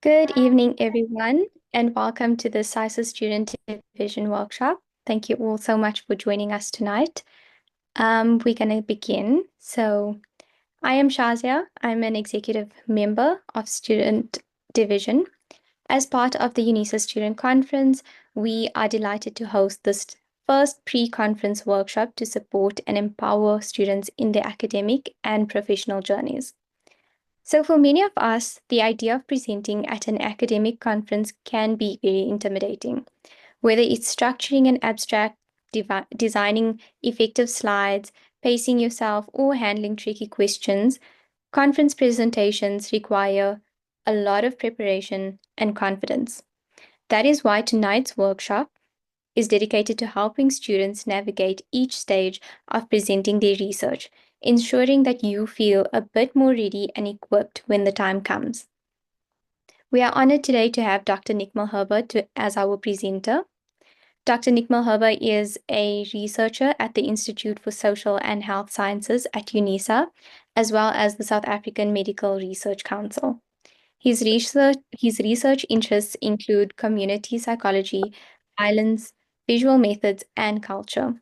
Good evening, everyone, and welcome to the PsySSA Student Division workshop. Thank you all so much for joining us tonight. We're going to begin. So, I am Shazia. I'm an executive member of Student Division. As part of the UNISA Student Conference, we are delighted to host this first pre-conference workshop to support and empower students in their academic and professional journeys. So, for many of us, the idea of presenting at an academic conference can be very intimidating. Whether it's structuring an abstract, designing effective slides, pacing yourself, or handling tricky questions, conference presentations require a lot of preparation and confidence. That is why tonight's workshop is dedicated to helping students navigate each stage of presenting their research, ensuring that you feel a bit more ready and equipped when the time comes. We are honored today to have Dr. Nick Milherber as our presenter. Dr. Nick Milherber is a researcher at the Institute for Social and Health Sciences at UNISA, as well as the South African Medical Research Council. His research interests include community psychology, violence, visual methods, and culture.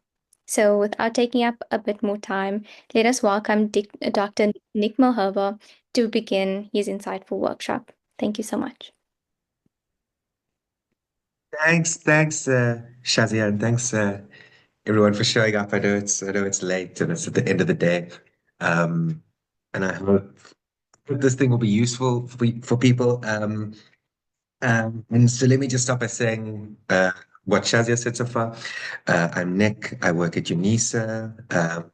So, without taking up a bit more time, let us welcome Dr. Nick Milherber to begin his insightful workshop. Thank you so much. Thanks, Shazia, and thanks everyone for showing up. I know it's late and it's at the end of the day, and I hope this thing will be useful for people. And so let me just start by saying what Shazia said so far. I'm Nick. I work at UNISA,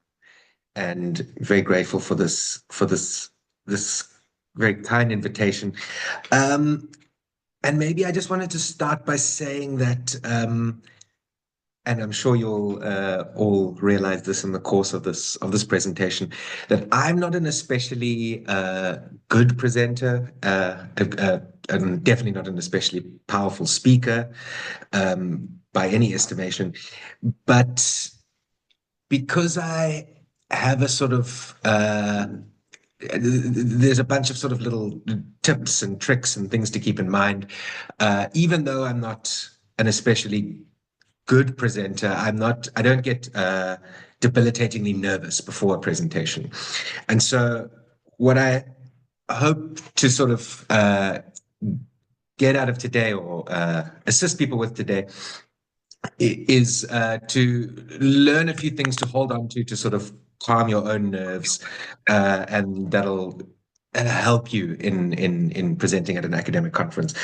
and very grateful for this very kind invitation. And maybe I just wanted to start by saying that, and I'm sure you'll all realize this in the course of this presentation, that I'm not an especially good presenter, and definitely not an especially powerful speaker by any estimation. But because I have a sort of there's a bunch of sort of little tips and tricks and things to keep in mind. Even though I'm not an especially good presenter, I don't get debilitatingly nervous before a presentation. And so what I hope to sort of get out of today, or assist people with today, is to learn a few things to hold on to sort of calm your own nerves, and that'll help you in presenting at an academic conference.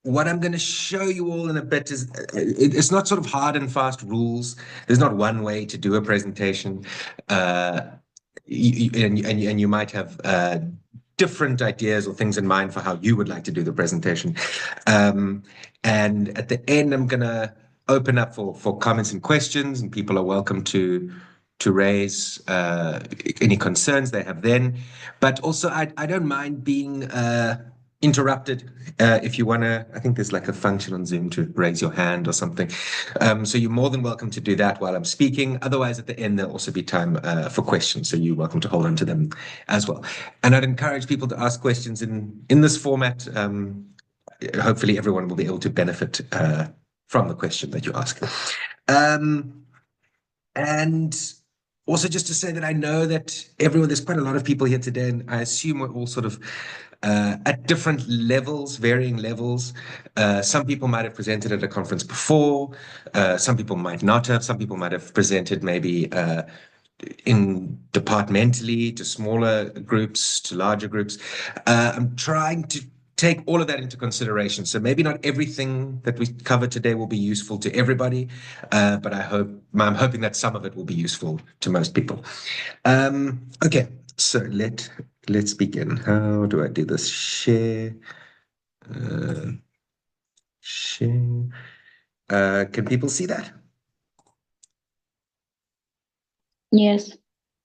What I'm going to show you all in a bit is it's not sort of hard and fast rules. There's not one way to do a presentation, and you might have different ideas or things in mind for how you would like to do the presentation. And at the end, I'm going to open up for comments and questions, and people are welcome to raise any concerns they have then. But also, I don't mind being interrupted if you want to. I think there's like a function on Zoom to raise your hand or something. So you're more than welcome to do that while I'm speaking. Otherwise, at the end, there'll also be time for questions. So you're welcome to hold on to them as well. And I'd encourage people to ask questions in this format. Hopefully everyone will be able to benefit from the question that you ask. And also just to say that I know that there's quite a lot of people here today, and I assume we're all sort of at different levels, varying levels. Some people might have presented at a conference before. Some people might not have. Some people might have presented maybe in departmentally to smaller groups, to larger groups. I'm trying to take all of that into consideration. So maybe not everything that we cover today will be useful to everybody, but I'm hoping that some of it will be useful to most people. Okay, so let's begin. How do I do this? Share. Share. Can people see that? Yes.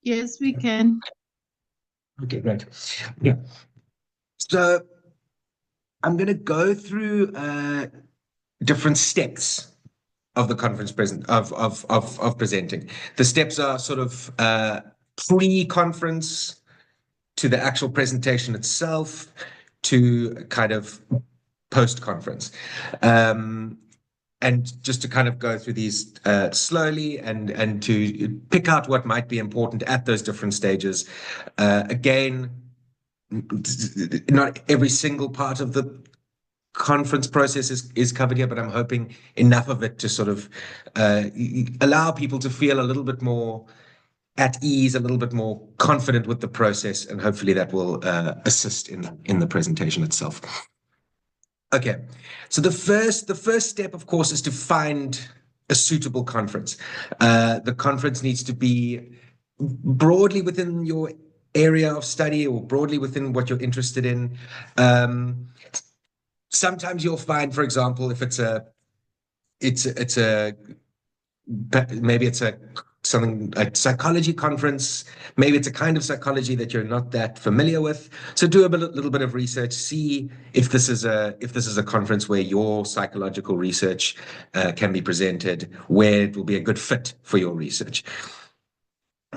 Yes, we can. Okay, great. Yeah. So I'm going to go through different steps of the conference of presenting. The steps are sort of pre-conference to the actual presentation itself, to kind of post-conference. And just to kind of go through these slowly and to pick out what might be important at those different stages. Again, not every single part of the conference process is covered here, but I'm hoping enough of it to sort of allow people to feel a little bit more at ease, a little bit more confident with the process, and hopefully that will assist in the presentation itself. Okay, so the first step, of course, is to find a suitable conference. The conference needs to be broadly within your area of study or broadly within what you're interested in. Sometimes you'll find, for example, if maybe it's a psychology conference, maybe it's a kind of psychology that you're not that familiar with. So do a little bit of research, see if this is a conference where your psychological research can be presented, where it will be a good fit for your research.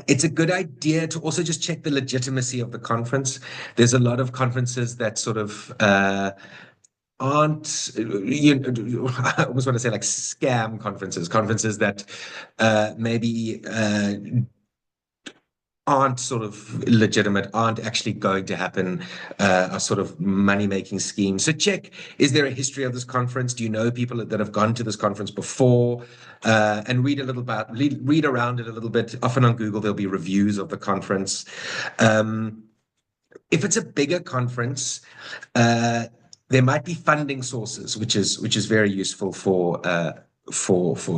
It's a good idea to also just check the legitimacy of the conference. There's a lot of conferences that sort of aren't, I almost want to say like scam conferences that maybe aren't sort of legitimate, aren't actually going to happen, are sort of money-making schemes. So check, is there a history of this conference? Do you know people that have gone to this conference before? And read around it a little bit. Often on Google, there'll be reviews of the conference. If it's a bigger conference, there might be funding sources, which is very useful for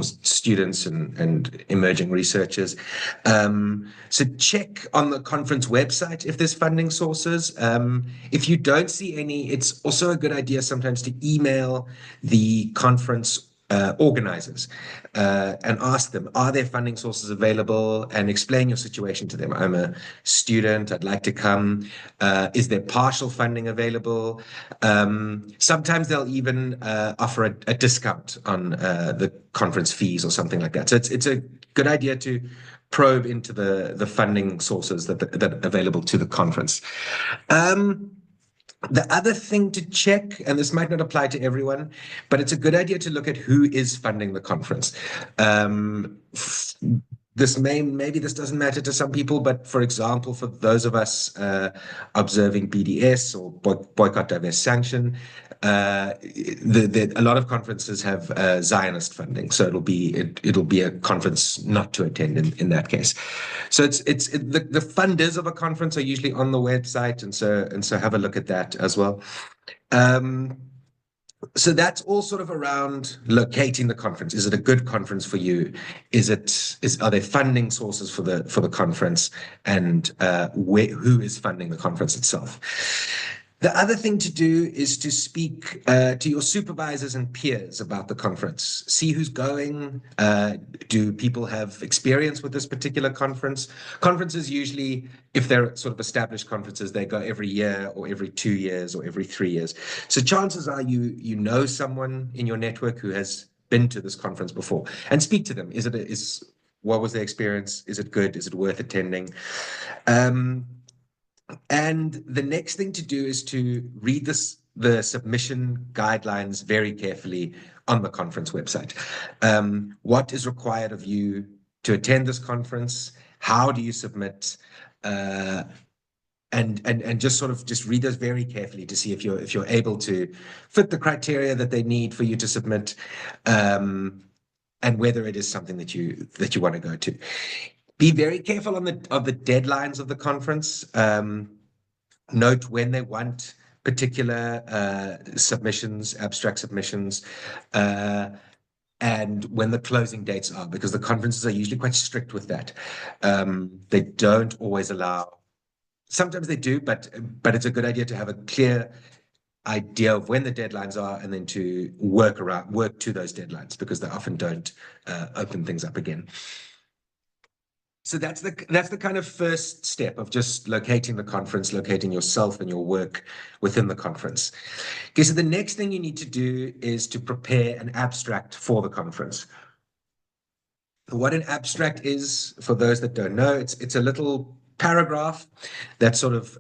students and emerging researchers. So check on the conference website if there's funding sources. If you don't see any, it's also a good idea sometimes to email the conference organizers and ask them, are there funding sources available, and explain your situation to them. I'm a student, I'd like to come. Is there partial funding available? Sometimes they'll even offer a discount on the conference fees or something like that. So it's a good idea to probe into the funding sources that are available to the conference. The other thing to check, and this might not apply to everyone, but it's a good idea to look at who is funding the conference. Maybe this doesn't matter to some people, but for example, for those of us observing BDS or Boycott, Divest, Sanction, a lot of conferences have Zionist funding, so it'll be a conference not to attend in that case. So the funders of a conference are usually on the website, and so have a look at that as well. So that's all sort of around locating the conference. Is it a good conference for you? Are there funding sources for the conference, and who is funding the conference itself? The other thing to do is to speak to your supervisors and peers about the conference. See who's going. Do people have experience with this particular conference? Conferences usually, if they're sort of established conferences, they go every year or every 2 years or every 3 years. So chances are you know someone in your network who has been to this conference before, and speak to them. What was their experience? Is it good? Is it worth attending? And the next thing to do is to read the submission guidelines very carefully on the conference website. What is required of you to attend this conference? How do you submit? And just sort of read those very carefully to see if you're able to fit the criteria that they need for you to submit, and whether it is something that you want to go to. Be very careful of the deadlines of the conference. Note when they want particular submissions, abstract submissions, and when the closing dates are, because the conferences are usually quite strict with that. They don't always allow. Sometimes they do, but it's a good idea to have a clear idea of when the deadlines are, and then to work to those deadlines, because they often don't open things up again. So that's the kind of first step of just locating the conference, locating yourself and your work within the conference. Okay, so the next thing you need to do is to prepare an abstract for the conference. What an abstract is, for those that don't know, it's a little paragraph that sort of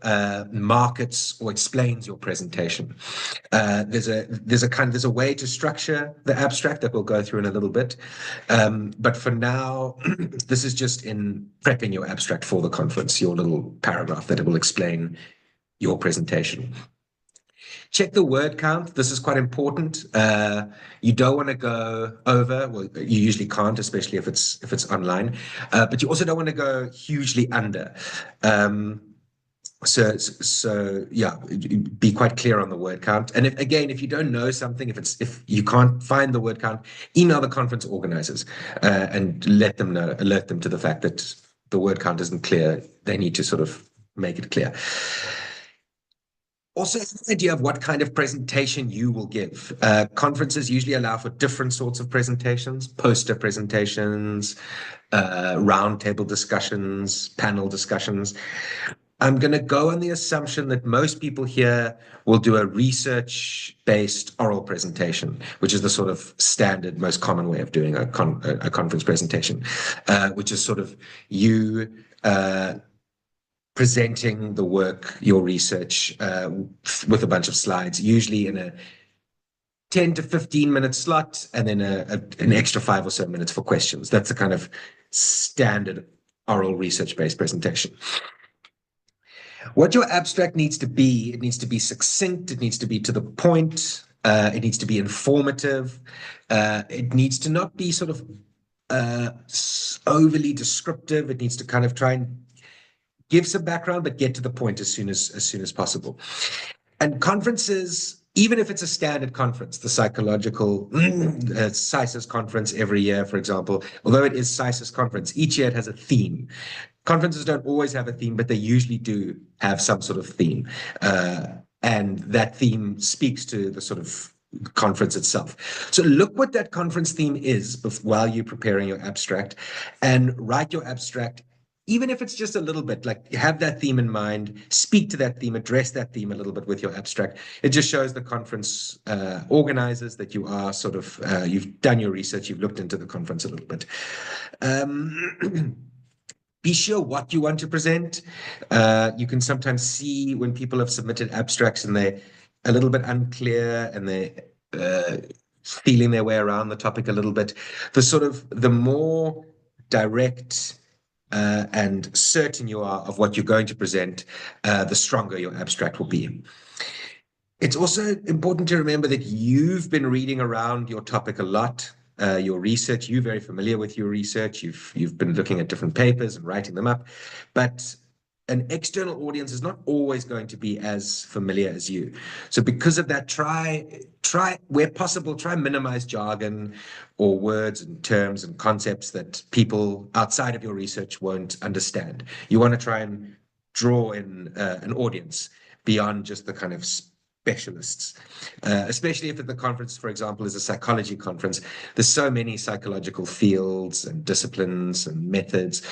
markets or explains your presentation. There's a way to structure the abstract that we'll go through in a little bit. But for now, this is just in prepping your abstract for the conference, your little paragraph that it will explain your presentation. Check the word count. This is quite important. You don't want to go over. Well, you usually can't, especially if it's online. But you also don't want to go hugely under. So yeah, be quite clear on the word count. And if you don't know something, if you can't find the word count, email the conference organizers and alert them to the fact that the word count isn't clear. They need to sort of make it clear. Also, have an idea of what kind of presentation you will give. Conferences usually allow for different sorts of presentations: poster presentations, roundtable discussions, panel discussions. I'm going to go on the assumption that most people here will do a research-based oral presentation, which is the sort of standard, most common way of doing a conference presentation, which is sort of you presenting the work, your research, with a bunch of slides, usually in a 10 to 15-minute slot, and then an extra 5 or so minutes for questions. That's a kind of standard oral research-based presentation. What your abstract needs to be, it needs to be succinct, it needs to be to the point, it needs to be informative, it needs to not be sort of overly descriptive. It needs to kind of try and give some background, but get to the point as soon as possible. And conferences, even if it's a standard conference, the psychological PsySSA conference every year, for example, although it is PsySSA conference, each year it has a theme. Conferences don't always have a theme, but they usually do have some sort of theme. And that theme speaks to the sort of conference itself. So look what that conference theme is while you're preparing your abstract, and write your abstract. Even if it's just a little bit, like have that theme in mind, speak to that theme, address that theme a little bit with your abstract. It just shows the conference organizers that you are sort of, you've done your research, you've looked into the conference a little bit. Be sure what you want to present. You can sometimes see when people have submitted abstracts and they're a little bit unclear and they're feeling their way around the topic a little bit. The more direct and certain you are of what you're going to present, the stronger your abstract will be. It's also important to remember that you've been reading around your topic a lot, your research. You're very familiar with your research. You've been looking at different papers and writing them up, but an external audience is not always going to be as familiar as you. So because of that, try where possible, try minimize jargon or words and terms and concepts that people outside of your research won't understand. You want to try and draw in an audience beyond just the kind of specialists, especially if the conference, for example, is a psychology conference. There's so many psychological fields and disciplines and methods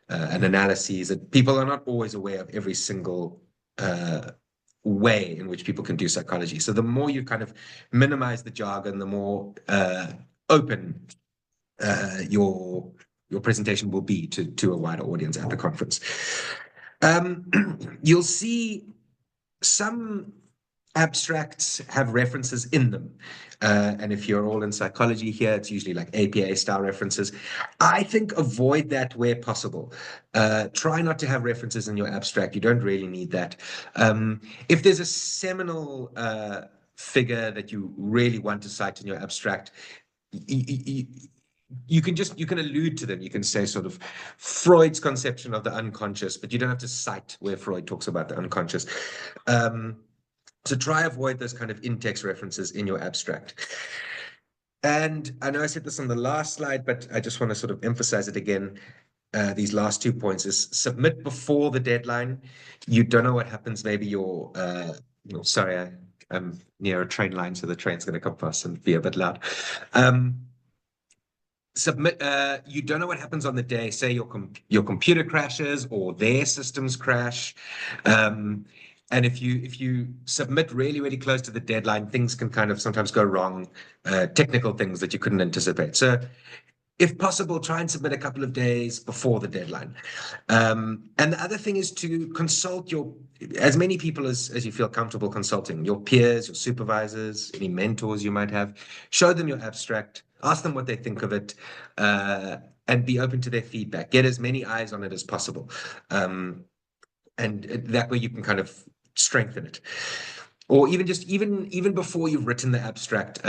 and analyses that people are not always aware of every single way in which people can do psychology. So the more you kind of minimize the jargon, the more open your presentation will be to a wider audience at the conference. You'll see some abstracts have references in them. And if you're all in psychology here, it's usually like APA style references. I think avoid that where possible. Try not to have references in your abstract. You don't really need that. If there's a seminal figure that you really want to cite in your abstract, you can allude to them. You can say sort of Freud's conception of the unconscious, but you don't have to cite where Freud talks about the unconscious. So try avoid those kind of in-text references in your abstract. And I know I said this on the last slide, but I just want to sort of emphasize it again. These last 2 points is submit before the deadline. You don't know what happens. Maybe sorry, I'm near a train line, so the train's going to come past and be a bit loud. Submit. You don't know what happens on the day. Say your computer crashes or their systems crash. And if you submit really, really close to the deadline, things can kind of sometimes go wrong, technical things that you couldn't anticipate. So if possible, try and submit a couple of days before the deadline. And the other thing is to consult as many people as you feel comfortable consulting, your peers, your supervisors, any mentors you might have. Show them your abstract, ask them what they think of it, and be open to their feedback. Get as many eyes on it as possible. And that way you can kind of strengthen it. Or even before you've written the abstract,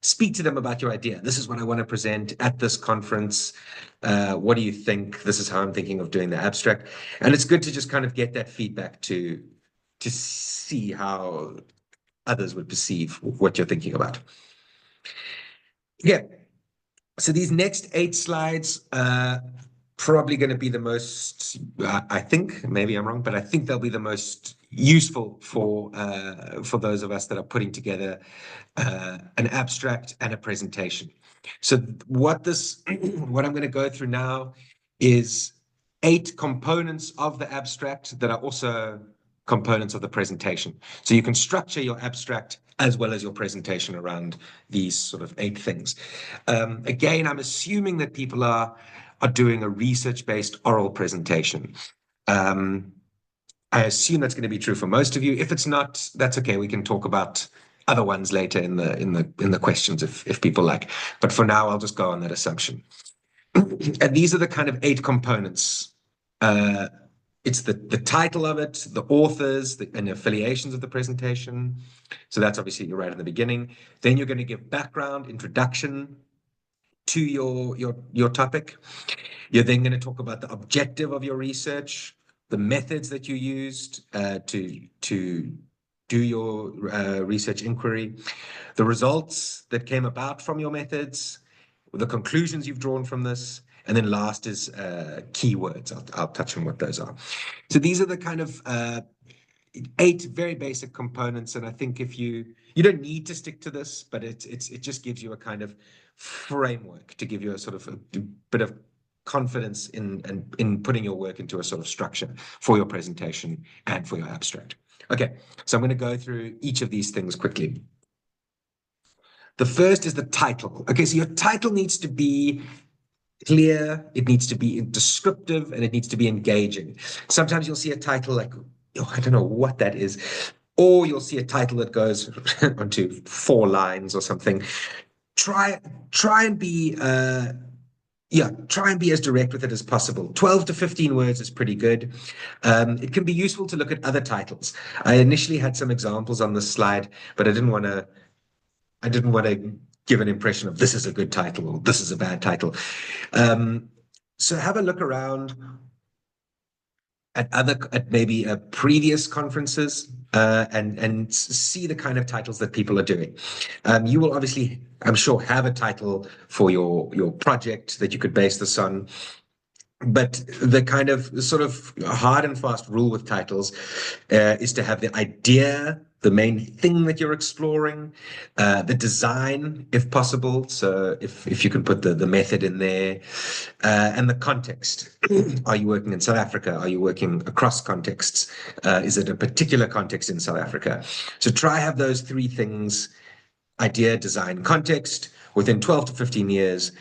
speak to them about your idea. This is what I want to present at this conference. What do you think? This is how I'm thinking of doing the abstract. And it's good to just kind of get that feedback to see how others would perceive what you're thinking about. Yeah. So these next 8 slides probably going to be the most, I think, maybe I'm wrong, but I think they'll be the most useful for those of us that are putting together an abstract and a presentation. So what I'm going to go through now is 8 components of the abstract that are also components of the presentation. So you can structure your abstract as well as your presentation around these sort of 8 things. Again, I'm assuming that people are doing a research-based oral presentation. I assume that's going to be true for most of you. If it's not, that's okay. We can talk about other ones later in the questions if people like. But for now, I'll just go on that assumption. And these are the kind of 8 components. It's the title of it, the authors, and the affiliations of the presentation. So that's obviously right in the beginning. Then you're going to give background, introduction to your topic. You're then going to talk about the objective of your research, the methods that you used to do your research inquiry, the results that came about from your methods, the conclusions you've drawn from this, and then last is keywords. I'll touch on what those are. So these are the kind of 8 very basic components, and I think if you don't need to stick to this, but it just gives you a kind of framework to give you a sort of a bit of confidence in putting your work into a sort of structure for your presentation and for your abstract. Okay, so I'm going to go through each of these things quickly. The first is the title. Okay, so your title needs to be clear, it needs to be descriptive, and it needs to be engaging. Sometimes you'll see a title like, oh, I don't know what that is, or you'll see a title that goes onto 4 lines or something. Try and be as direct with it as possible. 12 to 15 words is pretty good. It can be useful to look at other titles. I initially had some examples on this slide, but I didn't want to give an impression of this is a good title or this is a bad title. So have a look around at maybe previous conferences and see the kind of titles that people are doing. You will obviously, I'm sure, have a title for your project that you could base this on. But the kind of sort of hard and fast rule with titles is to have the idea, the main thing that you're exploring, the design, if possible. So if you can put the method in there, and the context. Are you working in South Africa? Are you working across contexts? Is it a particular context in South Africa? So try have those 3 things: idea, design, context, within 12 to 15 years.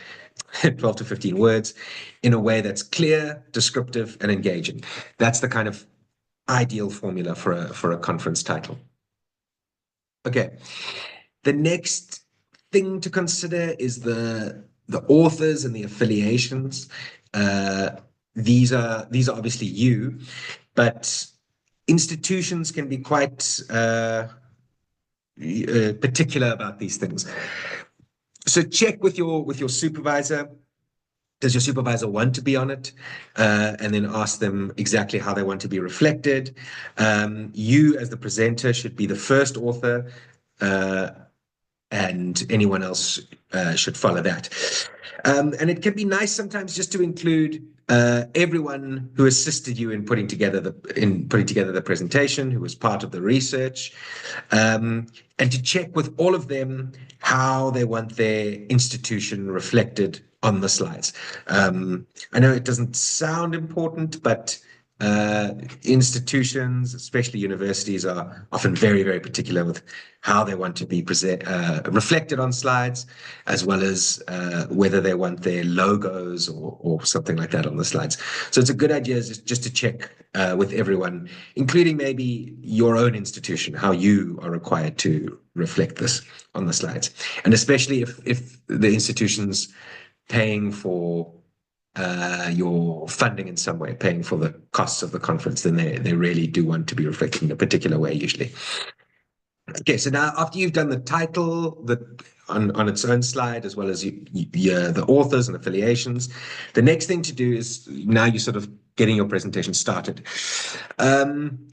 12 to 15 words in a way that's clear, descriptive, and engaging. That's the kind of ideal formula for a conference title. Okay. The next thing to consider is the authors and the affiliations. These are obviously you, but institutions can be quite particular about these things. So check with your supervisor. Does your supervisor want to be on it? And then ask them exactly how they want to be reflected. You, as the presenter, should be the first author, and anyone else should follow that. And it can be nice sometimes just to include everyone who assisted you in putting together the presentation, who was part of the research, and to check with all of them how they want their institution reflected on the slides. I know it doesn't sound important, but Institutions, especially universities, are often very, very particular with how they want to be reflected on slides, as well as whether they want their logos or something like that on the slides. So it's a good idea just to check with everyone, including maybe your own institution, how you are required to reflect this on the slides. And especially if the institution's paying for your funding in some way, paying for the costs of the conference, then they really do want to be reflected in a particular way usually. Okay, so now after you've done the title on its own slide, as well as the authors and affiliations, the next thing to do is now you're sort of getting your presentation started. And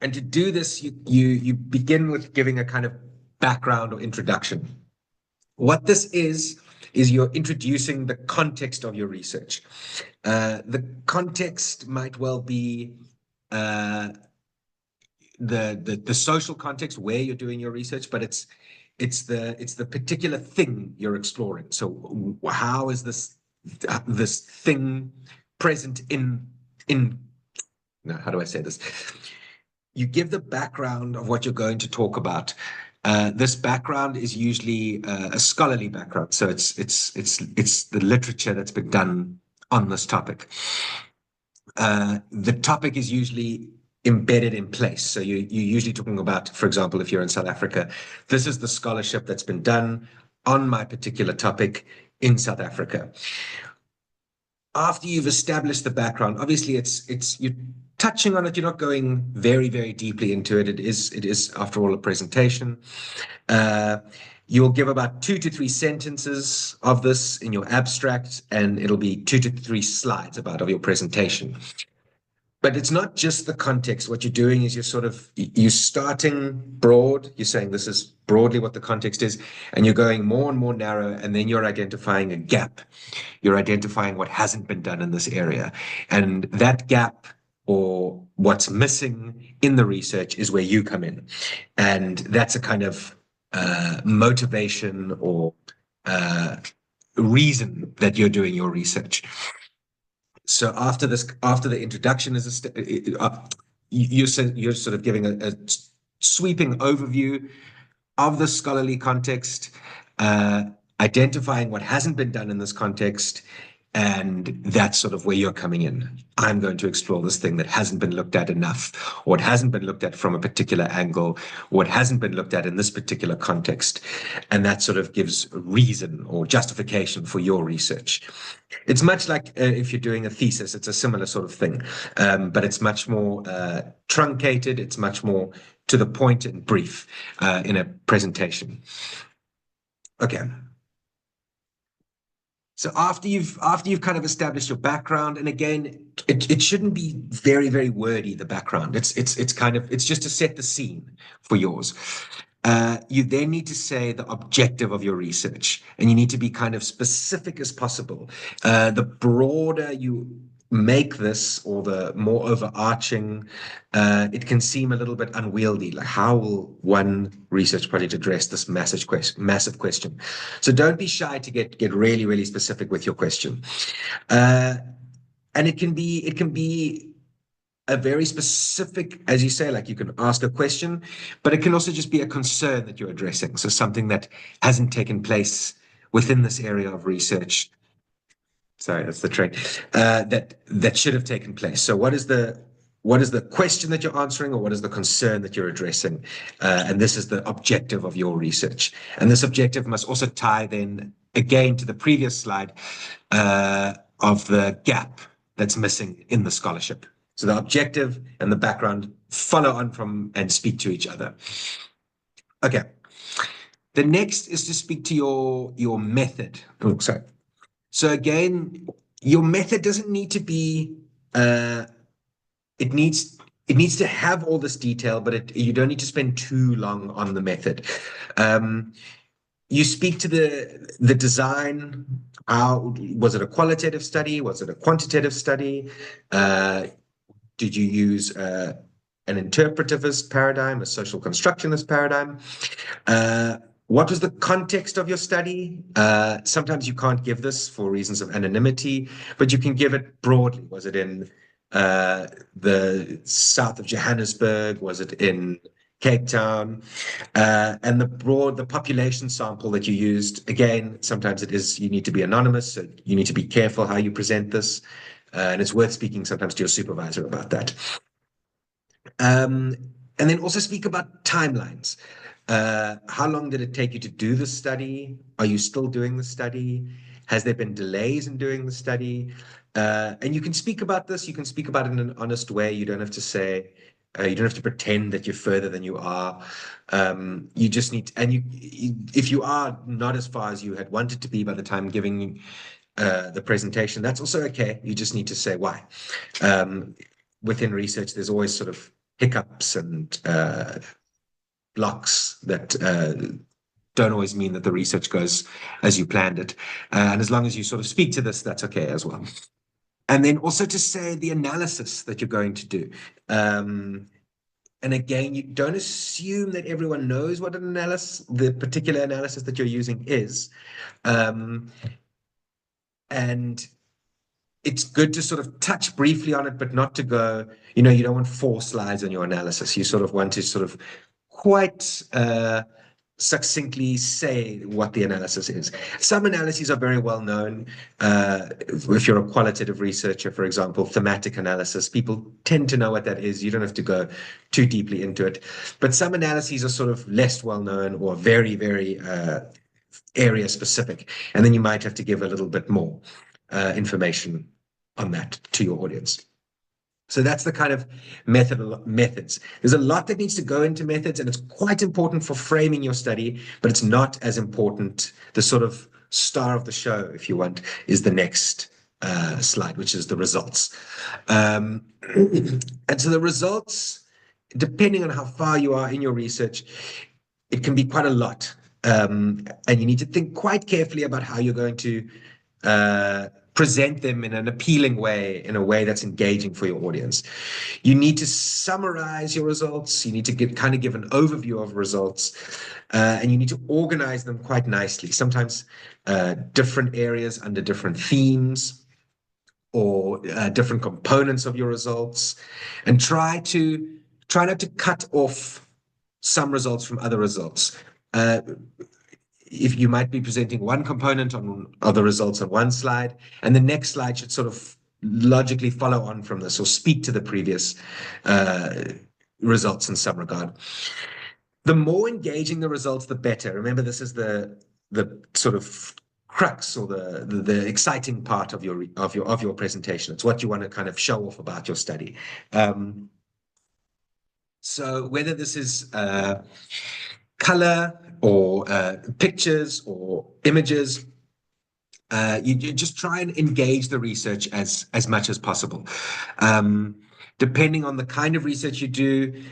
to do this, you begin with giving a kind of background or introduction. What this is you're introducing the context of your research. The context might well be the social context where you're doing your research, but it's the particular thing you're exploring. So how is this thing present in no, how do I say this? You give the background of what you're going to talk about. This background is usually a scholarly background, so it's the literature that's been done on this topic. The topic is usually embedded in place. So you're usually talking about, for example, if you're in South Africa, this is the scholarship that's been done on my particular topic in South Africa. After you've established the background, obviously you're touching on it. You're not going very, very deeply into it. It is after all a presentation. You'll give about 2 to 3 sentences of this in your abstract, and it'll be 2 to 3 slides of your presentation. But it's not just the context. What you're doing is you're starting broad. You're saying this is broadly what the context is, and you're going more and more narrow, and then you're identifying a gap. You're identifying what hasn't been done in this area. And that gap or what's missing in the research is where you come in. And that's a kind of motivation or reason that you're doing your research. So after the introduction is you're sort of giving a sweeping overview of the scholarly context, identifying what hasn't been done in this context, and that's sort of where you're coming in. I'm going to explore this thing that hasn't been looked at enough, or it hasn't been looked at from a particular angle, or it hasn't been looked at in this particular context. And that sort of gives reason or justification for your research. It's much like if you're doing a thesis, it's a similar sort of thing, but it's much more truncated. It's much more to the point and brief in a presentation. Okay. So after you've kind of established your background, and again, it shouldn't be very, very wordy, the background. It's just to set the scene for yours. You then need to say the objective of your research, and you need to be kind of specific as possible. The broader you make this, or the more overarching, it can seem a little bit unwieldy. Like, how will one research project address this massive question? So don't be shy to get really, really specific with your question. And it can be a very specific, as you say, like you can ask a question, but it can also just be a concern that you're addressing. So something that hasn't taken place within this area of research. Sorry, that's the train. That should have taken place. So what is the question that you're answering, or what is the concern that you're addressing? And this is the objective of your research. And this objective must also tie then again to the previous slide of the gap that's missing in the scholarship. So the objective and the background follow on from and speak to each other. Okay. The next is to speak to your method. Oh, sorry. So again, your method doesn't need to be, it needs to have all this detail, but you don't need to spend too long on the method. You speak to the design. How was it a qualitative study? Was it a quantitative study? Did you use an interpretivist paradigm, a social constructionist paradigm? What was the context of your study? Sometimes you can't give this for reasons of anonymity, but you can give it broadly. Was it in the south of Johannesburg? Was it in Cape Town? And the population sample that you used, again, sometimes you need to be anonymous, so you need to be careful how you present this. And it's worth speaking sometimes to your supervisor about that. And then also speak about timelines. How long did it take you to do the study? Are you still doing the study? Has there been delays in doing the study? And you can speak about this. You can speak about it in an honest way. You don't have to say, you don't have to pretend that you're further than you are. You just need, if you are not as far as you had wanted to be by the time giving the presentation, that's also okay. You just need to say why. Within research, there's always sort of hiccups and blocks that don't always mean that the research goes as you planned it. And as long as you sort of speak to this, that's okay as well. And then also to say the analysis that you're going to do. And again, you don't assume that everyone knows what the particular analysis that you're using is. And it's good to sort of touch briefly on it, but not to go, you don't want 4 slides on your analysis. You sort of want to sort of quite succinctly say what the analysis is. Some analyses are very well known. If you're a qualitative researcher, for example, thematic analysis, people tend to know what that is. You don't have to go too deeply into it. But some analyses are sort of less well known or very, very area specific. And then you might have to give a little bit more information on that to your audience. So that's the kind of methods. There's a lot that needs to go into methods, and it's quite important for framing your study, but it's not as important. The sort of star of the show, if you want, is the next slide, which is the results. And so the results, depending on how far you are in your research, it can be quite a lot. And you need to think quite carefully about how you're going to present them in an appealing way, in a way that's engaging for your audience. You need to summarize your results. You need to give an overview of results, and you need to organize them quite nicely. Sometimes different areas under different themes or different components of your results, and try not to cut off some results from other results. If you might be presenting one component of the results on one slide, and the next slide should sort of logically follow on from this or speak to the previous results in some regard. The more engaging the results, the better. Remember, this is the sort of crux or the exciting part of your presentation. It's what you want to kind of show off about your study. So whether this is color or pictures or images, you just try and engage the research as much as possible. Depending on the kind of research you do,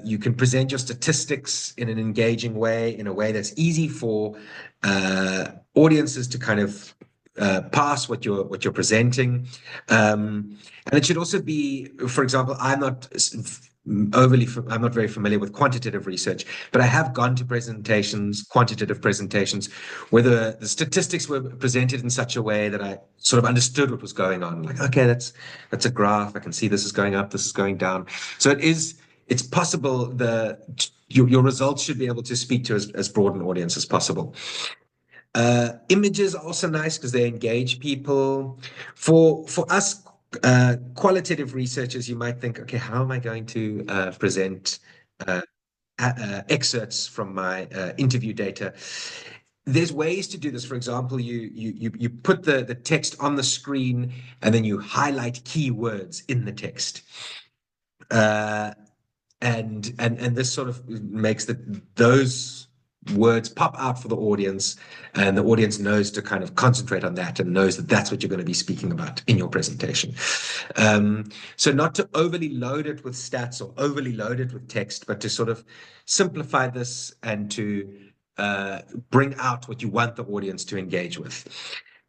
you can present your statistics in an engaging way, in a way that's easy for audiences to kind of pass what you're presenting. And it should also be, for example, I'm not very familiar with quantitative research, but I have gone to quantitative presentations, where the statistics were presented in such a way that I sort of understood what was going on. Like, okay, that's a graph. I can see this is going up, this is going down. So it's possible your results should be able to speak to as broad an audience as possible. Images are also nice because they engage people. For us, qualitative researchers, you might think, okay, how am I going to present excerpts from my interview data? There's ways to do this. For example, you put the text on the screen and then you highlight key words in the text. And this sort of makes those words pop out for the audience, and the audience knows to kind of concentrate on that and knows that that's what you're going to be speaking about in your presentation. So not to overly load it with stats or overly load it with text, but to sort of simplify this and to bring out what you want the audience to engage with.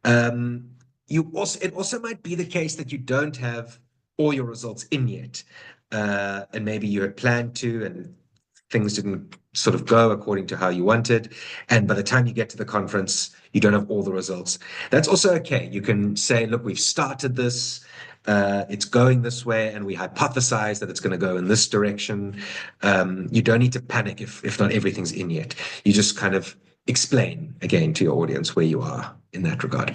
It also might be the case that you don't have all your results in yet, and maybe you had planned to, and things didn't sort of go according to how you wanted. And by the time you get to the conference, you don't have all the results. That's also okay. You can say, look, we've started this. It's going this way, and we hypothesize that it's going to go in this direction. You don't need to panic if not everything's in yet. You just kind of explain again to your audience where you are in that regard.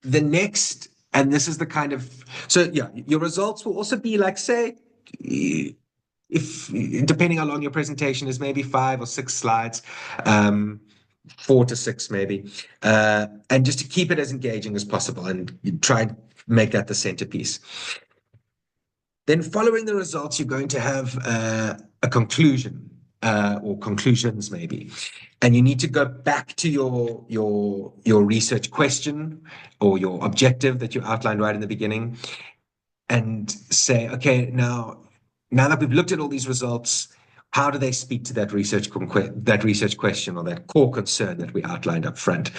The next, and this is the kind of, so yeah, your results will also be like, say, if depending how long your presentation is, maybe 5 or 6 slides, 4 to 6 maybe, and just to keep it as engaging as possible, and you try and make that the centerpiece. Then following the results, you're going to have a conclusion, or conclusions maybe, and you need to go back to your research question or your objective that you outlined right in the beginning, and say, okay, now that we've looked at all these results, how do they speak to that research question or that core concern that we outlined up front?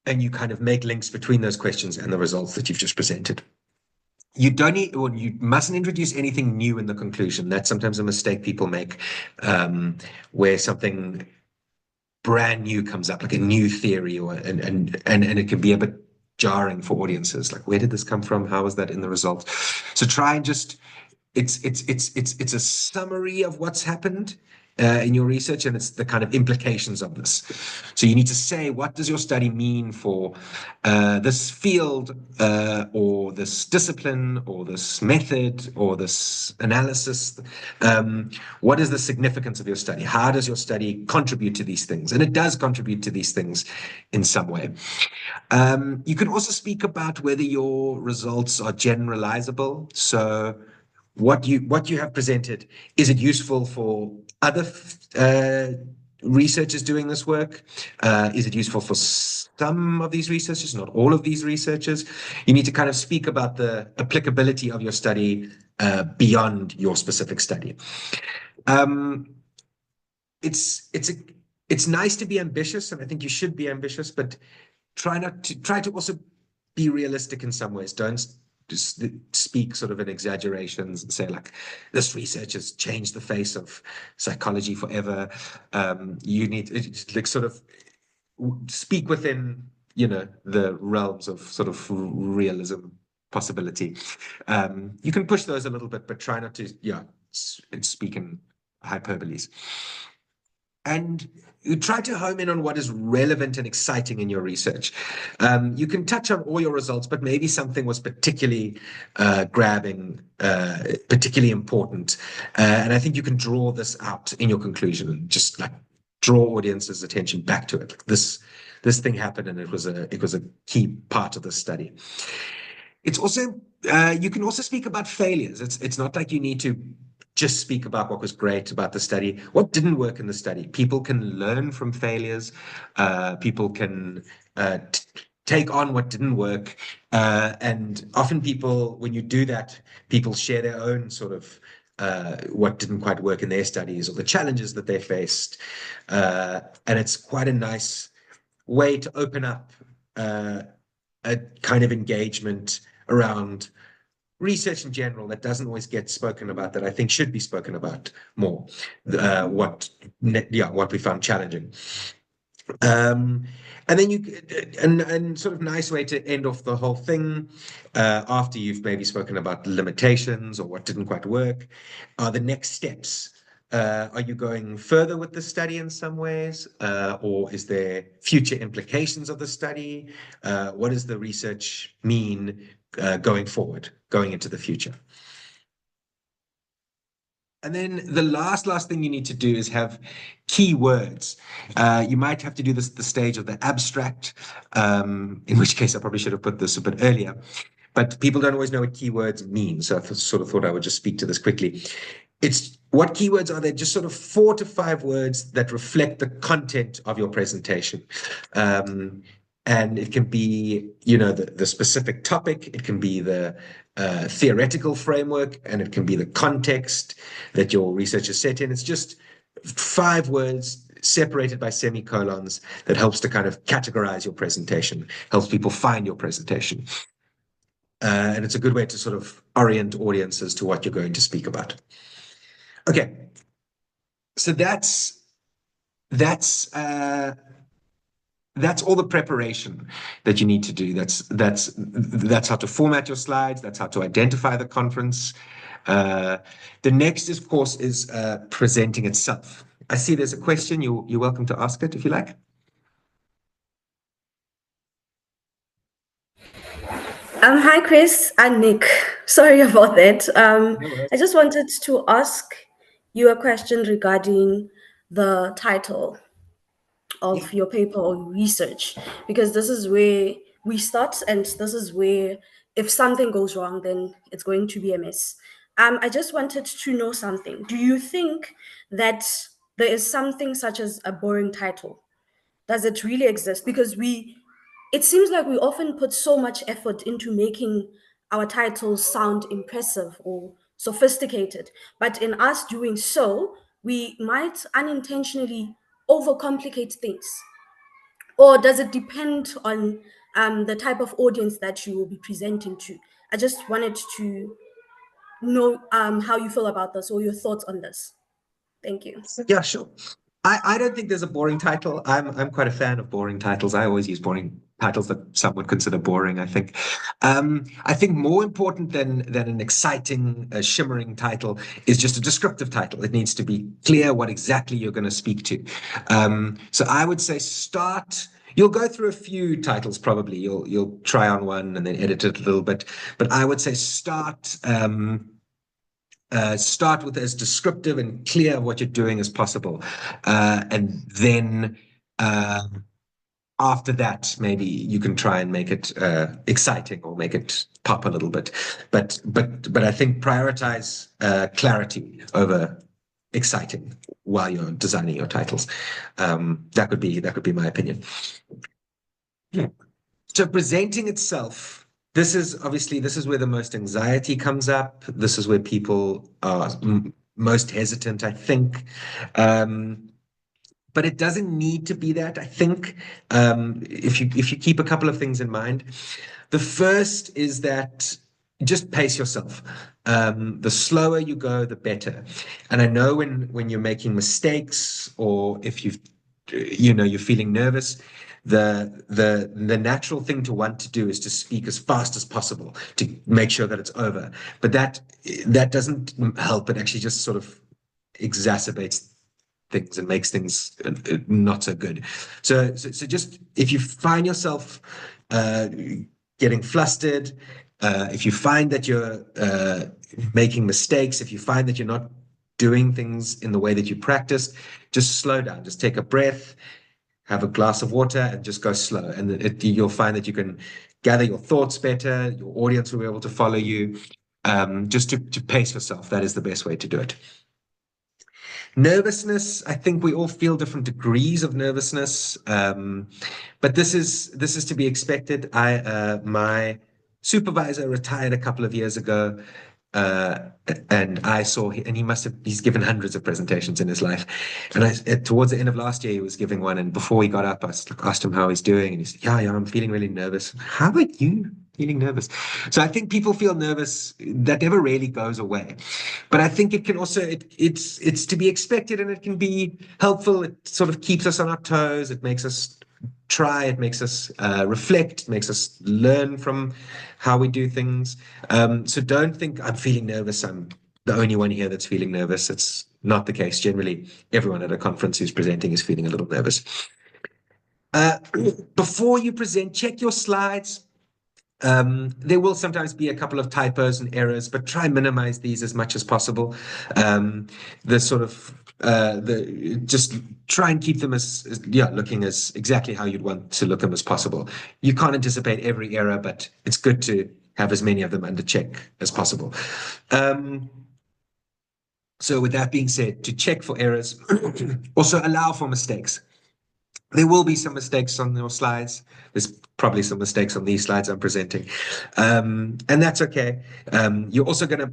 And you kind of make links between those questions and the results that you've just presented. You don't need, or you mustn't introduce anything new in the conclusion. That's sometimes a mistake people make, where something brand new comes up, like a new theory, and it can be a bit jarring for audiences. Like, where did this come from? How was that in the result? So try and just, it's a summary of what's happened in your research, and it's the kind of implications of this. So you need to say, what does your study mean for this field, or this discipline, or this method, or this analysis? What is the significance of your study? How does your study contribute to these things? And it does contribute to these things in some way. You can also speak about whether your results are generalizable. So what you have presented, is it useful for other researchers doing this work? Is it useful for some of these researchers, not all of these researchers? You need to kind of speak about the applicability of your study beyond your specific study. It's nice to be ambitious, and I think you should be ambitious, but try to also be realistic in some ways. Don't just speak sort of in exaggerations and say, like, this research has changed the face of psychology forever. You need to, like, sort of speak within, the realms of sort of realism possibility. You can push those a little bit, but try not to, speak in hyperboles. And you try to home in on what is relevant and exciting in your research. You can touch on all your results, but maybe something was particularly grabbing, particularly important. And I think you can draw this out in your conclusion and just like draw audience's attention back to it. Like, this thing happened, and it was a key part of the study. It's also, you can also speak about failures. It's not like you need to just speak about what was great about the study, what didn't work in the study. People can learn from failures. People can take on what didn't work. And often people, when you do that, people share their own sort of what didn't quite work in their studies or the challenges that they faced. And it's quite a nice way to open up a kind of engagement around research in general that doesn't always get spoken about, that I think should be spoken about more. What we found challenging. And then and sort of nice way to end off the whole thing, after you've maybe spoken about limitations or what didn't quite work, are the next steps. Are you going further with the study in some ways, or is there future implications of the study? What does the research mean going forward, going into the future? And then the last thing you need to do is have keywords. You might have to do this at the stage of the abstract, in which case I probably should have put this a bit earlier. But people don't always know what keywords mean, so I sort of thought I would just speak to this quickly. It's what keywords are. They're just sort of 4 to 5 words that reflect the content of your presentation. And it can be, the specific topic. It can be the theoretical framework, and it can be the context that your research is set in. It's just 5 words separated by semicolons that helps to kind of categorize your presentation, helps people find your presentation. And it's a good way to sort of orient audiences to what you're going to speak about. Okay, so that's all the preparation that you need to do. That's how to format your slides. That's how to identify the conference. The next, of course, is presenting itself. I see there's a question. You're welcome to ask it if you like. Hi, Chris and Nick. Sorry about that. No worries. I just wanted to ask you a question regarding the title of your paper or research, because this is where we start, and this is where if something goes wrong, then it's going to be a mess. I just wanted to know something. Do you think that there is something such as a boring title? Does it really exist? Because it seems like we often put so much effort into making our titles sound impressive or sophisticated, but in us doing so, we might unintentionally overcomplicate things. Or does it depend on the type of audience that you will be presenting to? I just wanted to know how you feel about this or your thoughts on this. Thank you. Yeah, sure. I don't think there's a boring title. I'm quite a fan of boring titles. I always use boring titles that some would consider boring, I think. I think more important than an exciting, shimmering title is just a descriptive title. It needs to be clear what exactly you're going to speak to. So I would say start. You'll go through a few titles probably. You'll try on one and then edit it a little bit. But I would say start with as descriptive and clear what you're doing as possible. And then after that, maybe you can try and make it exciting or make it pop a little bit. But I think prioritize clarity over exciting while you're designing your titles. That could be my opinion. So presenting itself, this is where the most anxiety comes up. This is where people are most hesitant, I think. But it doesn't need to be that. I think if you keep a couple of things in mind, the first is that just pace yourself. The slower you go, the better. And I know when you're making mistakes or if you're feeling nervous, the natural thing to want to do is to speak as fast as possible to make sure that it's over. But that doesn't help. It actually just sort of exacerbates things and makes things not so good. So just if you find yourself getting flustered, if you find that you're making mistakes, if you find that you're not doing things in the way that you practiced, just slow down, just take a breath, have a glass of water and just go slow. And you'll find that you can gather your thoughts better. Your audience will be able to follow you. Just to pace yourself. That is the best way to do it. Nervousness. I think we all feel different degrees of nervousness. But this is to be expected. My supervisor retired a couple of years ago. And I saw, and he's given hundreds of presentations in his life. And towards the end of last year, he was giving one. And before he got up, I asked him how he's doing. And he said, yeah, I'm feeling really nervous. How are you feeling nervous? So I think people feel nervous. That never really goes away. But I think it can also, it's to be expected and it can be helpful. It sort of keeps us on our toes. It makes us try, it makes us reflect, makes us learn from how we do things. So don't think I'm feeling nervous. I'm the only one here that's feeling nervous. It's not the case. Generally, everyone at a conference who's presenting is feeling a little nervous. Before you present, check your slides. There will sometimes be a couple of typos and errors, but try and minimize these as much as possible. Just try and keep them looking as exactly how you'd want to look them as possible. You can't anticipate every error, but it's good to have as many of them under check as possible. So with that being said, to check for errors, also allow for mistakes. There will be some mistakes on your slides. There's probably some mistakes on these slides I'm presenting. And that's okay. You're also going to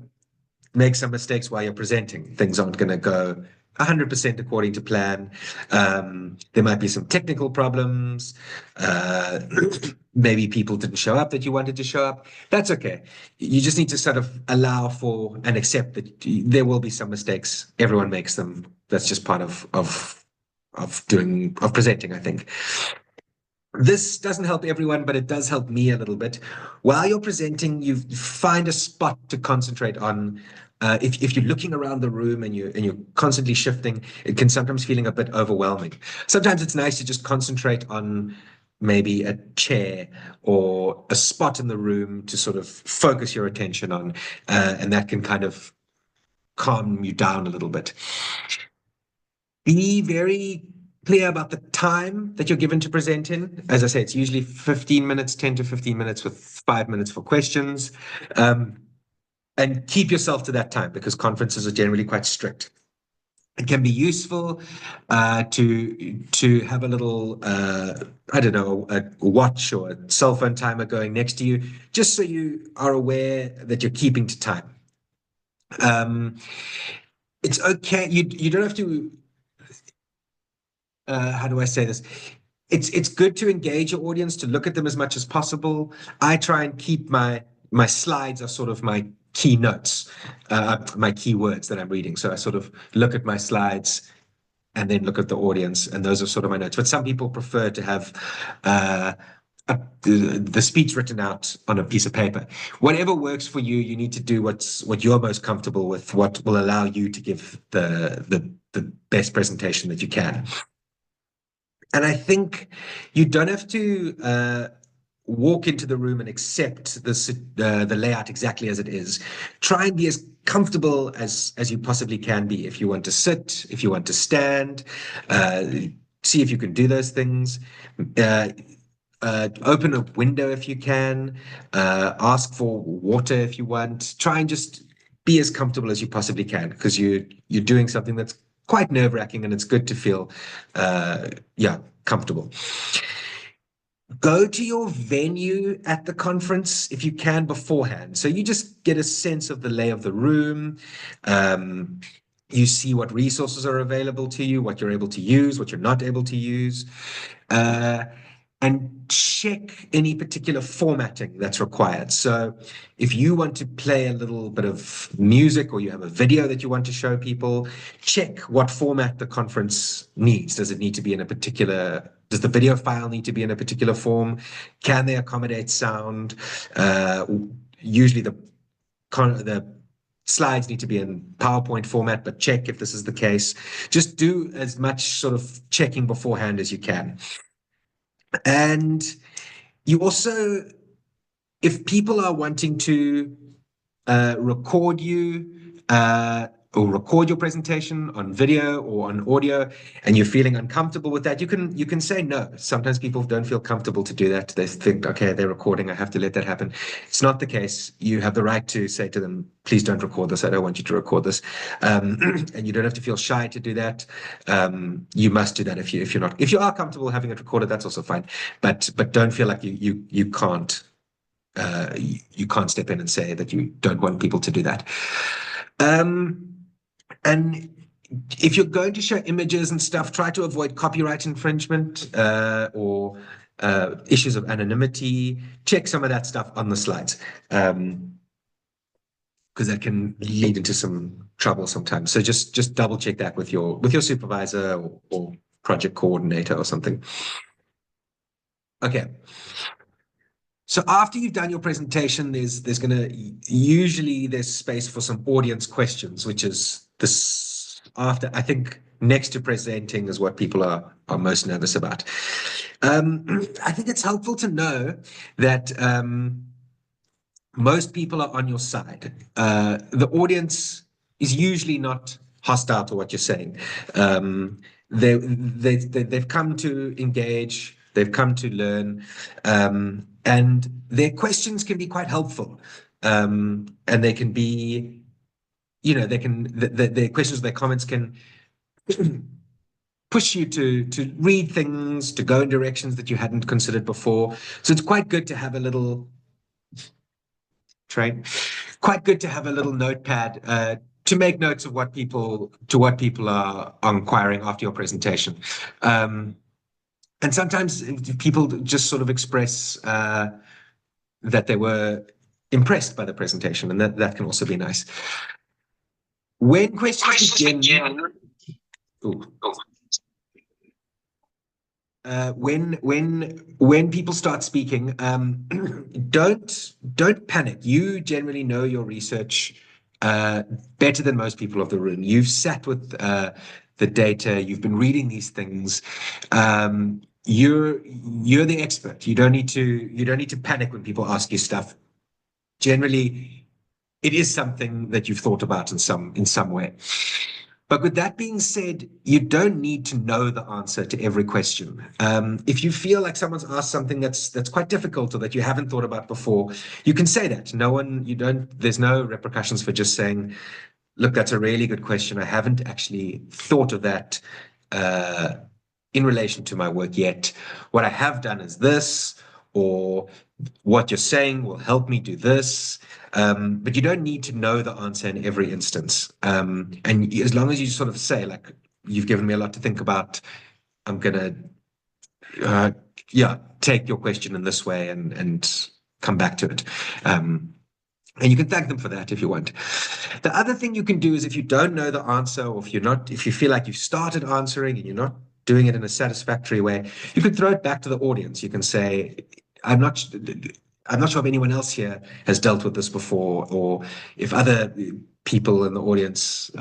make some mistakes while you're presenting. Things aren't going to go 100% according to plan. There might be some technical problems. Maybe people didn't show up that you wanted to show up. That's okay. You just need to sort of allow for and accept that there will be some mistakes. Everyone makes them. That's just part of presenting, I think. This doesn't help everyone, but it does help me a little bit. While you're presenting, you find a spot to concentrate on. If you're looking around the room and you're constantly shifting, it can sometimes feeling a bit overwhelming. Sometimes it's nice to just concentrate on maybe a chair or a spot in the room to sort of focus your attention on, and that can kind of calm you down a little bit. Be very clear about the time that you're given to present in. As I say, it's usually 15 minutes, 10 to 15 minutes with 5 minutes for questions. And keep yourself to that time because conferences are generally quite strict. It can be useful to have a little, I don't know, a watch or a cell phone timer going next to you, just so you are aware that you're keeping to time. It's okay. You don't have to. How do I say this? It's good to engage your audience, to look at them as much as possible. I try and keep my slides are sort of my key notes, my key words that I'm reading. So I sort of look at my slides and then look at the audience, and those are sort of my notes. But some people prefer to have the speech written out on a piece of paper. Whatever works for you, you need to do what you're most comfortable with, what will allow you to give the best presentation that you can. And I think you don't have to walk into the room and accept the layout exactly as it is. Try and be as comfortable as you possibly can be. If you want to sit, if you want to stand, see if you can do those things. Open a window if you can. Ask for water if you want. Try and just be as comfortable as you possibly can because you're doing something that's quite nerve-wracking, and it's good to feel comfortable. Go to your venue at the conference if you can beforehand. So you just get a sense of the lay of the room. You see what resources are available to you, what you're able to use, what you're not able to use. And check any particular formatting that's required. So if you want to play a little bit of music or you have a video that you want to show people, check what format the conference needs. Does it need to be in a particular, does the video file need to be in a particular form? Can they accommodate sound? Usually the slides need to be in PowerPoint format, but check if this is the case. Just do as much sort of checking beforehand as you can. And you also, if people are wanting to record you or record your presentation on video or on audio, and you're feeling uncomfortable with that, you can say no. Sometimes people don't feel comfortable to do that. They think, okay, they're recording, I have to let that happen. It's not the case. You have the right to say to them, please don't record this. I don't want you to record this. And you don't have to feel shy to do that. You must do that if you're not. If you are comfortable having it recorded, that's also fine. But don't feel like you can't step in and say that you don't want people to do that. And if you're going to show images and stuff, try to avoid copyright infringement or issues of anonymity. Check some of that stuff on the slides because that can lead into some trouble sometimes. So just double check that with your supervisor or project coordinator or something. Okay. So after you've done your presentation, there's space for some audience questions, which is this after, I think next to presenting is what people are most nervous about. I think it's helpful to know that most people are on your side. The audience is usually not hostile to what you're saying. They've come to engage, they've come to learn, and their questions can be quite helpful. And they can be, their questions, their comments can push you to read things, to go in directions that you hadn't considered before. So it's quite good to have a little notepad to make notes of what people are inquiring after your presentation. And sometimes people just sort of express that they were impressed by the presentation, and that can also be nice. When questions begin, when people start speaking, don't panic. You generally know your research better than most people of the room. You've sat with the data. You've been reading these things. You're the expert. You don't need to panic when people ask you stuff. Generally, it is something that you've thought about in some way. But with that being said, you don't need to know the answer to every question. If you feel like someone's asked something that's quite difficult or that you haven't thought about before, you can say that. There's no repercussions for just saying, look, that's a really good question. I haven't actually thought of that in relation to my work yet. What I have done is this, or what you're saying will help me do this. But you don't need to know the answer in every instance. And as long as you sort of say, like, you've given me a lot to think about, I'm going to, take your question in this way and come back to it. And you can thank them for that if you want. The other thing you can do is if you don't know the answer, or if you feel like you've started answering and you're not doing it in a satisfactory way, you can throw it back to the audience. You can say, I'm not sure if anyone else here has dealt with this before, or if other people in the audience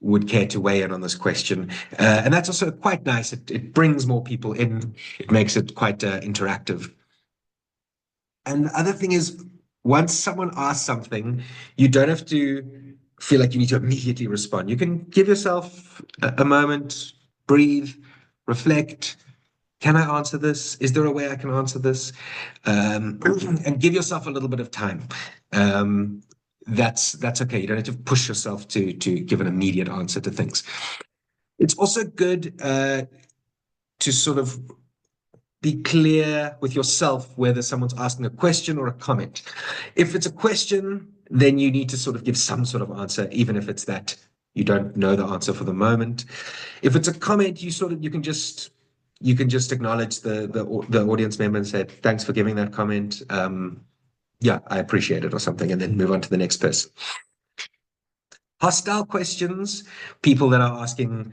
would care to weigh in on this question. And that's also quite nice. It brings more people in. It makes it quite interactive. And the other thing is, once someone asks something, you don't have to feel like you need to immediately respond. You can give yourself a moment, breathe, reflect. Can I answer this? Is there a way I can answer this? And give yourself a little bit of time. That's okay. You don't have to push yourself to give an immediate answer to things. It's also good to sort of be clear with yourself whether someone's asking a question or a comment. If it's a question, then you need to sort of give some sort of answer, even if it's that you don't know the answer for the moment. If it's a comment, you can just acknowledge the audience member and say, thanks for giving that comment. I appreciate it, or something, and then move on to the next person. Hostile questions, people that are asking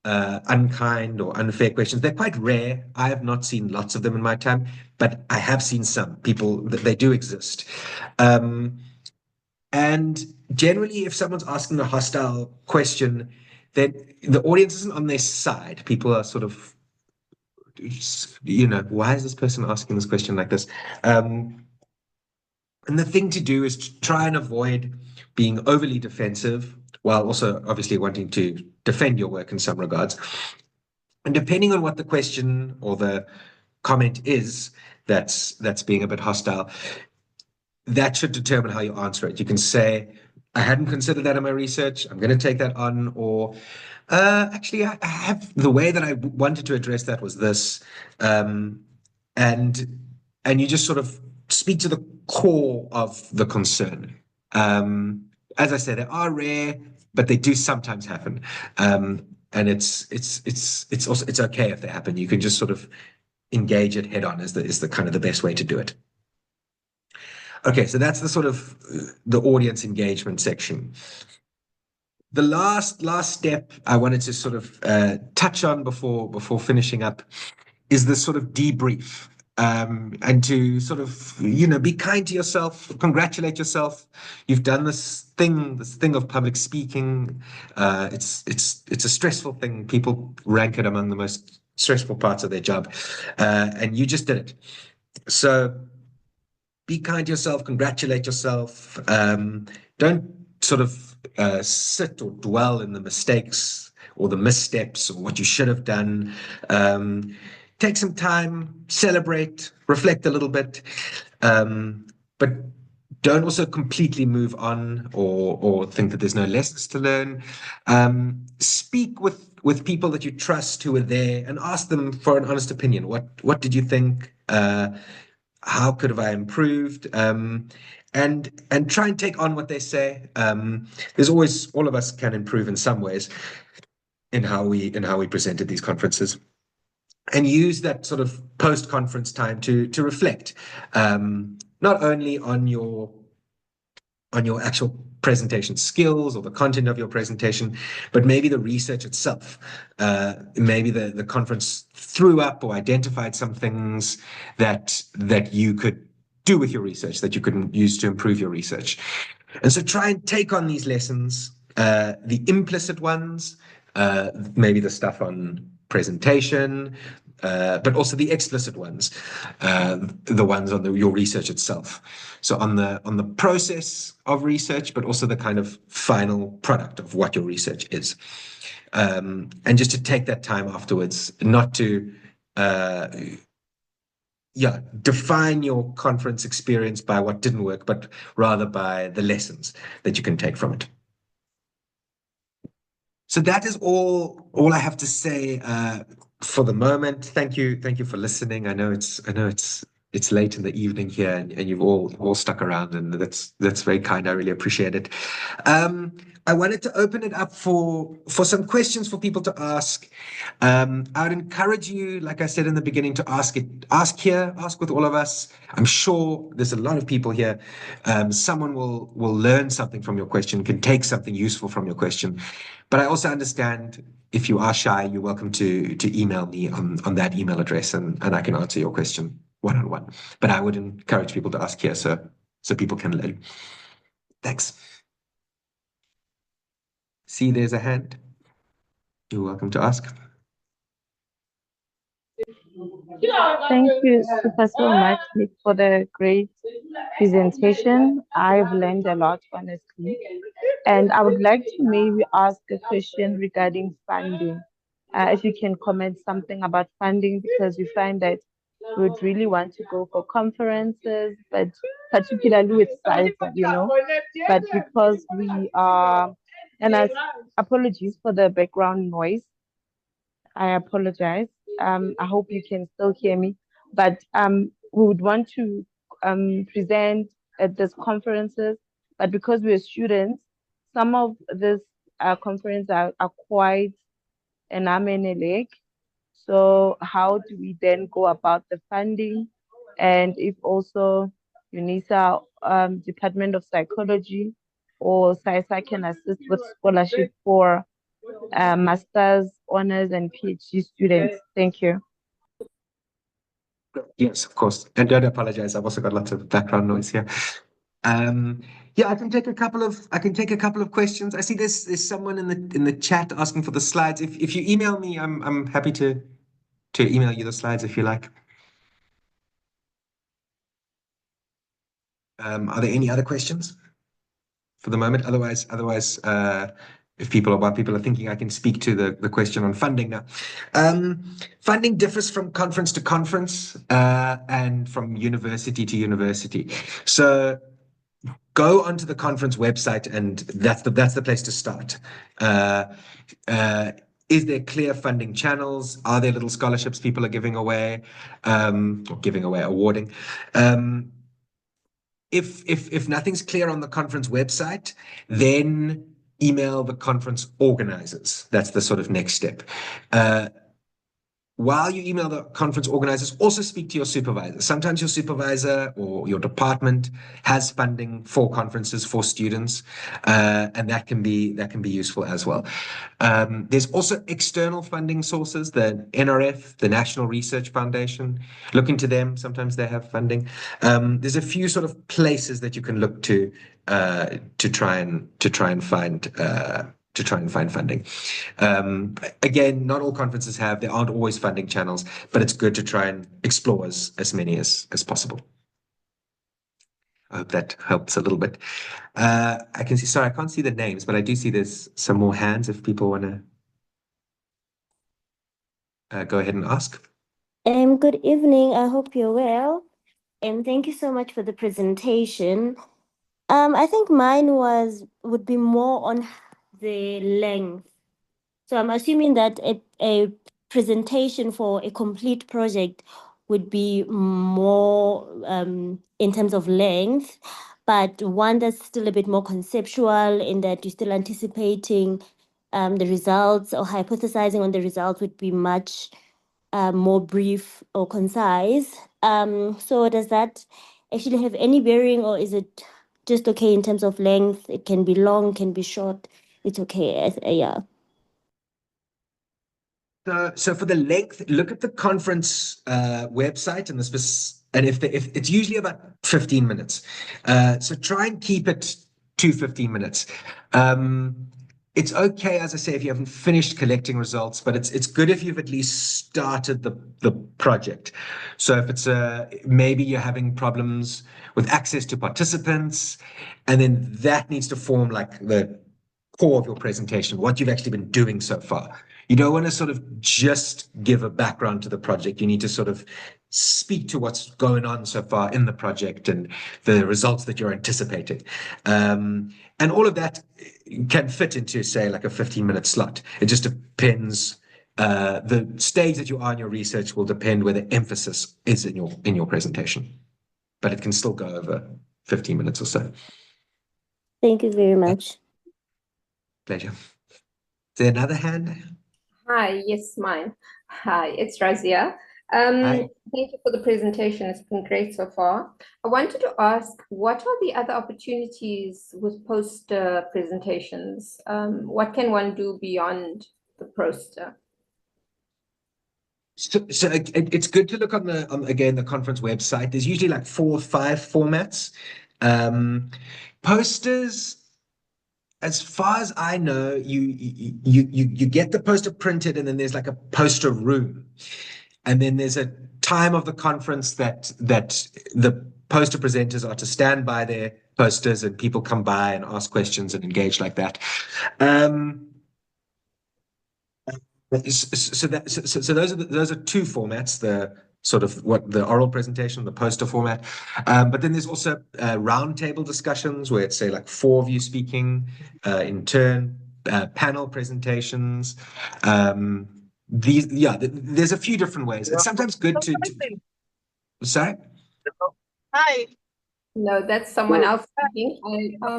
unkind or unfair questions, they're quite rare. I have not seen lots of them in my time, but I have seen some people that they do exist. And generally, if someone's asking a hostile question, then the audience isn't on their side. People are sort of, why is this person asking this question like this? And the thing to do is to try and avoid being overly defensive, while also obviously wanting to defend your work in some regards. And depending on what the question or the comment is that's being a bit hostile, that should determine how you answer it. You can say, I hadn't considered that in my research. I'm going to take that on. Or actually, I have the way that I wanted to address that was this. And you just sort of speak to the core of the concern. As I say, they are rare, but they do sometimes happen. And it's okay if they happen. You can just sort of engage it head on is the kind of the best way to do it. Okay, so that's the sort of the audience engagement section. The last step I wanted to sort of touch on before finishing up is the sort of debrief, and to sort of be kind to yourself, congratulate yourself. You've done this thing of public speaking. It's a stressful thing. People rank it among the most stressful parts of their job, and you just did it. So be kind to yourself, congratulate yourself. Don't sort of sit or dwell in the mistakes or the missteps or what you should have done. Take some time, celebrate, reflect a little bit, but don't also completely move on or think that there's no lessons to learn. Speak with people that you trust who are there and ask them for an honest opinion. What did you think? how could have I improved, and try and take on what they say. There's always, all of us can improve in some ways in how we present at these conferences, and use that sort of post-conference time to reflect, not only on your actual presentation skills or the content of your presentation, but maybe the research itself. Maybe the conference threw up or identified some things that you could do with your research, that you could use to improve your research. And so try and take on these lessons, the implicit ones, maybe the stuff on presentation, but also the explicit ones, the ones on your research itself. So on the process of research, but also the kind of final product of what your research is. And just to take that time afterwards, not to define your conference experience by what didn't work, but rather by the lessons that you can take from it. So that is all I have to say for the moment. Thank you for listening. I know it's late in the evening here, and you've all stuck around, and that's very kind. I really appreciate it. I wanted to open it up for some questions for people to ask. I would encourage you, like I said in the beginning, to ask with all of us. I'm sure there's a lot of people here. Someone will learn something from your question, can take something useful from your question. But I also understand if you are shy, you're welcome to email me on that email address, and I can answer your question one-on-one. But I would encourage people to ask here so people can learn. Thanks. See, there's a hand. You're welcome to ask. Thank you so much, Nick, for the great presentation. I've learned a lot, honestly. And I would like to maybe ask a question regarding funding. If you can comment something about funding, because we find that we would really want to go for conferences, but particularly with PsySSA, but because we are, and apologies for the background noise. I apologize. I hope you can still hear me. But we would want to present at these conferences, but because we're students, some of these conferences are quite an arm and a leg. So how do we then go about the funding? And if also UNISA, Department of Psychology, or PsySSA can assist with scholarship for master's, honors, and PhD students. Thank you. Yes, of course. And don't apologize. I've also got lots of background noise here. Yeah, I can take a couple of questions. I see there's someone in the chat asking for the slides. If you email me, I'm happy to email you the slides if you like. Are there any other questions for the moment? Otherwise, while people are thinking, I can speak to the question on funding now. Funding differs from conference to conference and from university to university. So go onto the conference website, and that's the place to start. Is there clear funding channels? Are there little scholarships people are giving away, awarding? If nothing's clear on the conference website, then email the conference organizers. That's the sort of next step. While you email the conference organizers, also speak to your supervisor. Sometimes your supervisor or your department has funding for conferences for students, and that can be useful as well. There's also external funding sources, the NRF, the National Research Foundation. Look into them. Sometimes they have funding. There's a few sort of places that you can look to try and find funding. Again, not all conferences there aren't always funding channels, but it's good to try and explore as many as possible. I hope that helps a little bit. I can't see the names, but I do see there's some more hands if people want to go ahead and ask. Good evening. I hope you're well. And thank you so much for the presentation. I think mine would be more on the length. So I'm assuming that a presentation for a complete project would be more in terms of length, but one that's still a bit more conceptual in that you're still anticipating the results or hypothesizing on the results would be much more brief or concise. So does that actually have any bearing, or is it just okay in terms of length? It can be long, can be short. It's okay. Yeah. So for the length, look at the conference website and if it's usually about 15 minutes. So try and keep it to 15 minutes. It's okay, as I say, if you haven't finished collecting results, but it's good if you've at least started the project. So if it's maybe you're having problems with access to participants, and then that needs to form like the core of your presentation, what you've actually been doing so far. You don't want to sort of just give a background to the project. You need to sort of speak to what's going on so far in the project and the results that you're anticipating. And all of that can fit into, say, like a 15-minute slot. It just depends. The stage that you are in your research will depend where the emphasis is in your presentation. But it can still go over 15 minutes or so. Thank you very much. Pleasure. Is there another hand? Hi, yes, mine. Hi, it's Razia. Hi. Thank you for the presentation. It's been great so far. I wanted to ask, what are the other opportunities with poster presentations? What can one do beyond the poster? So it's good to look on again the conference website. There's usually like 4 or 5 formats. Posters, as far as I know, you get the poster printed, and then there's like a poster room, and then there's a time of the conference that the poster presenters are to stand by their posters, and people come by and ask questions and engage like that. So those are 2 formats, the sort of the oral presentation, the poster format. But then there's also roundtable discussions where it's, say, like 4 of you speaking in turn, panel presentations. There's a few different ways. It's sometimes good to sorry? Hi. No, that's someone else speaking. I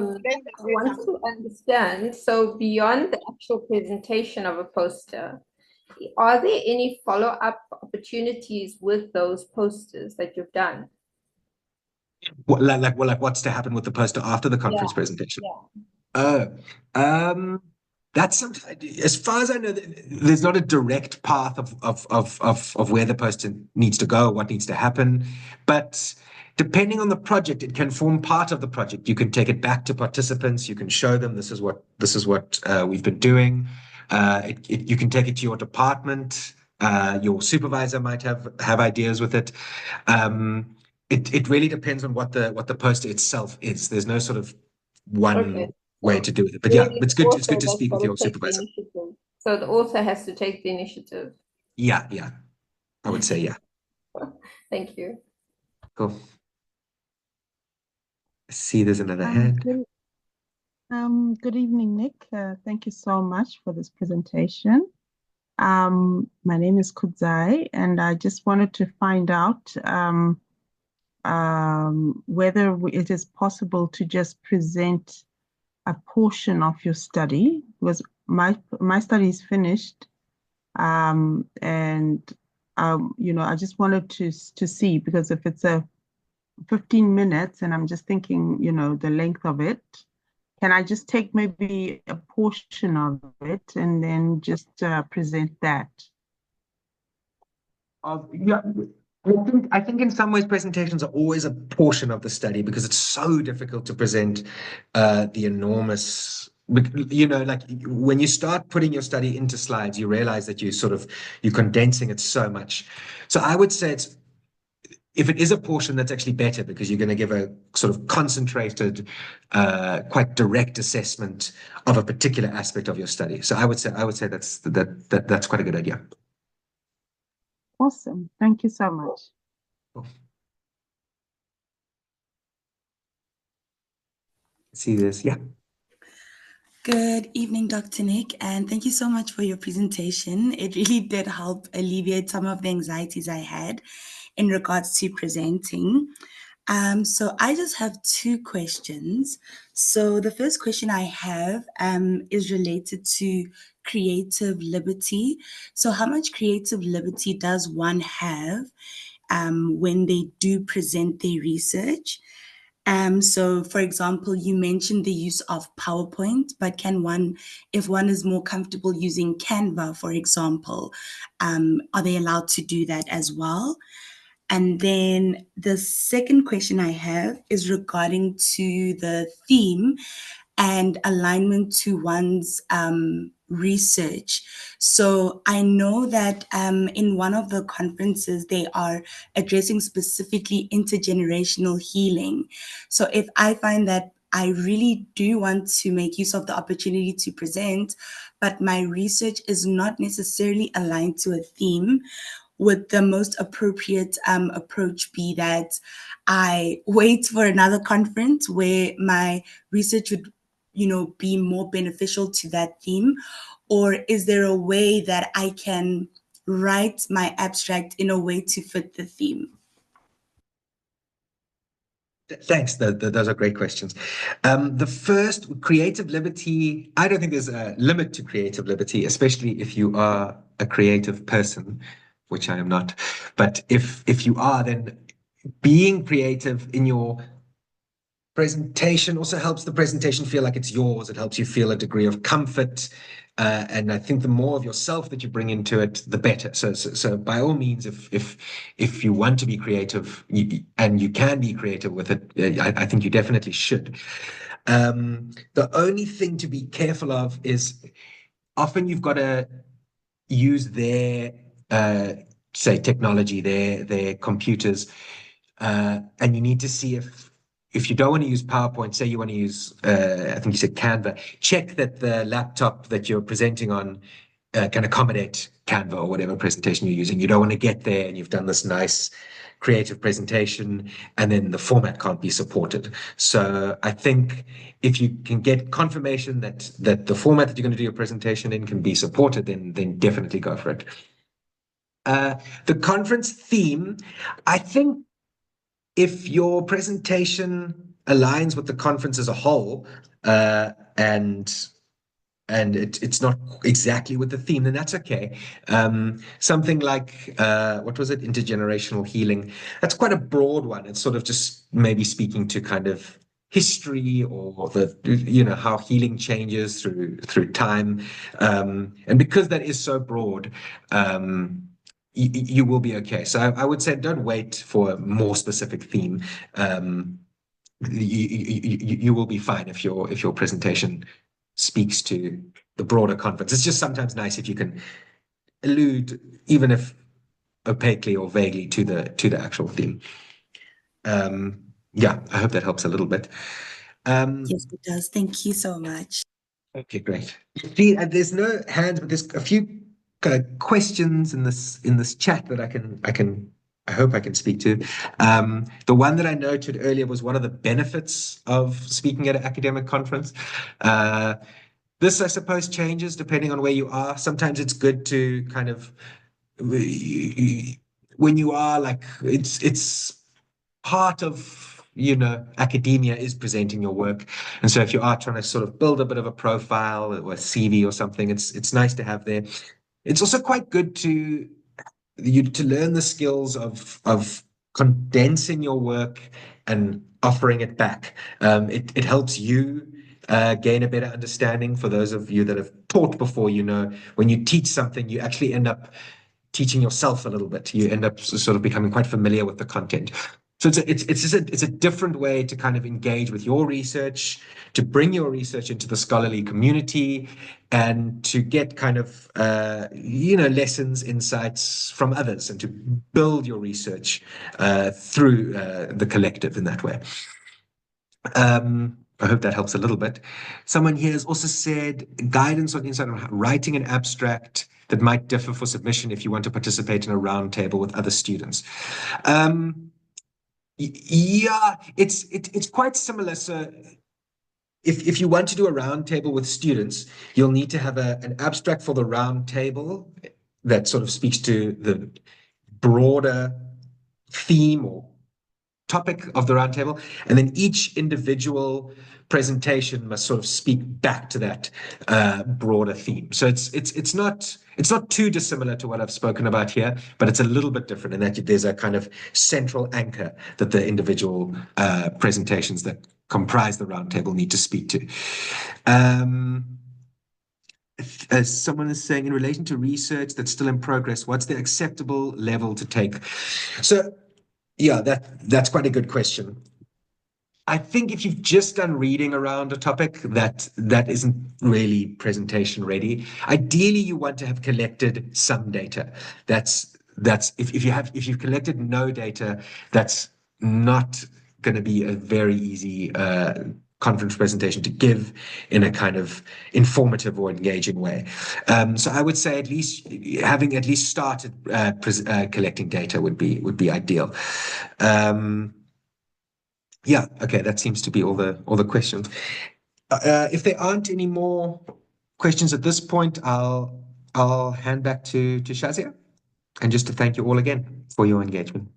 want to understand, so beyond the actual presentation of a poster, are there any follow-up opportunities with those posters that you've done? What's to happen with the poster after the conference presentation? That's something, as far as I know, there's not a direct path of where the poster needs to go, what needs to happen, but depending on the project, it can form part of the project. You can take it back to participants. You can show them this is what we've been doing. You can take it to your department. Your supervisor might have ideas with it. It really depends on what the poster itself is. There's no sort of one way to do it. But yeah, it's good to speak with your supervisor. So the author has to take the initiative. Yeah, I would say yeah. Thank you. Cool. I see there's another hand. Good evening, Nick. Thank you so much for this presentation. My name is Kudzai, and I just wanted to find out whether it is possible to just present a portion of your study, because my study is finished, and I just wanted to see, because if it's a 15 minutes and I'm just thinking, the length of it, can I just take maybe a portion of it and then just present that? I think in some ways presentations are always a portion of the study, because it's so difficult to present the enormous, like when you start putting your study into slides, you realize that you're condensing it so much. So I would say if it is a portion, that's actually better, because you're going to give a sort of concentrated, quite direct assessment of a particular aspect of your study. So I would say that's quite a good idea. Awesome. Thank you so much. Cool. See this? Yeah. Good evening, Dr. Nick, and thank you so much for your presentation. It really did help alleviate some of the anxieties I had. in regards to presenting. So I just have two questions. So the first question I have is related to creative liberty. So how much creative liberty does one have when they do present their research? So for example, you mentioned the use of PowerPoint, but can one, if one is more comfortable using Canva, for example, are they allowed to do that as well? And then the second question I have is regarding to the theme and alignment to one's research. So I know that in one of the conferences, they are addressing specifically intergenerational healing. So if I find that I really do want to make use of the opportunity to present, but my research is not necessarily aligned to a theme, would the most appropriate approach be that I wait for another conference where my research would, be more beneficial to that theme? Or is there a way that I can write my abstract in a way to fit the theme? Thanks. Those are great questions. The first, creative liberty, I don't think there's a limit to creative liberty, especially if you are a creative person, which I am not. But if you are, then being creative in your presentation also helps the presentation feel like it's yours. It helps you feel a degree of comfort. And I think the more of yourself that you bring into it, the better. So by all means, if you want to be creative and you can be creative with it, I think you definitely should. The only thing to be careful of is often you've got to use their, say, technology, their computers, and you need to see if you don't want to use PowerPoint, say you want to use, I think you said Canva, check that the laptop that you're presenting on can accommodate Canva or whatever presentation you're using. You don't want to get there and you've done this nice creative presentation and then the format can't be supported. So I think if you can get confirmation that the format that you're going to do your presentation in can be supported, then definitely go for it. The conference theme, I think if your presentation aligns with the conference as a whole, and it's not exactly with the theme, then that's okay. Something like what was it? Intergenerational healing. That's quite a broad one. It's sort of just maybe speaking to kind of history or the how healing changes through time. And because that is so broad, you will be okay. So I would say don't wait for a more specific theme. You will be fine if your presentation speaks to the broader conference. It's just sometimes nice if you can allude, even if opaquely or vaguely, to the actual theme. Yeah, I hope that helps a little bit. Yes, it does. Thank you so much. Okay, great. See, there's no hands, but there's a few questions in this chat that I hope I can speak to. The one that I noted earlier was one of the benefits of speaking at an academic conference. This, I suppose, changes depending on where you are. Sometimes it's good to kind of, when you are like, it's part of academia is presenting your work, and so if you are trying to sort of build a bit of a profile or a CV or something, it's nice to have there. It's also quite good to learn the skills of condensing your work and offering it back. It helps you gain a better understanding. For those of you that have taught before, when you teach something, you actually end up teaching yourself a little bit. You end up sort of becoming quite familiar with the content. So it's a different way to kind of engage with your research, to bring your research into the scholarly community, and to get kind of lessons, insights from others, and to build your research through the collective in that way. I hope that helps a little bit. Someone here has also said guidance on inside of writing an abstract that might differ for submission if you want to participate in a roundtable with other students. Yeah, it's quite similar. So if you want to do a roundtable with students, you'll need to have an abstract for the roundtable that sort of speaks to the broader theme or topic of the roundtable, and then each individual presentation must sort of speak back to that broader theme. So it's not too dissimilar to what I've spoken about here, but it's a little bit different in that there's a kind of central anchor that the individual presentations that comprise the roundtable need to speak to. As someone is saying, in relation to research that's still in progress, what's the acceptable level to take? So yeah, that's quite a good question. I think if you've just done reading around a topic, that isn't really presentation ready. Ideally, you want to have collected some data. That's if you've collected no data, that's not going to be a very easy conference presentation to give in a kind of informative or engaging way. So I would say at least having at least started collecting data would be ideal. Yeah, okay, that seems to be all the questions. If there aren't any more questions at this point, I'll hand back to Shazia, and just to thank you all again for your engagement.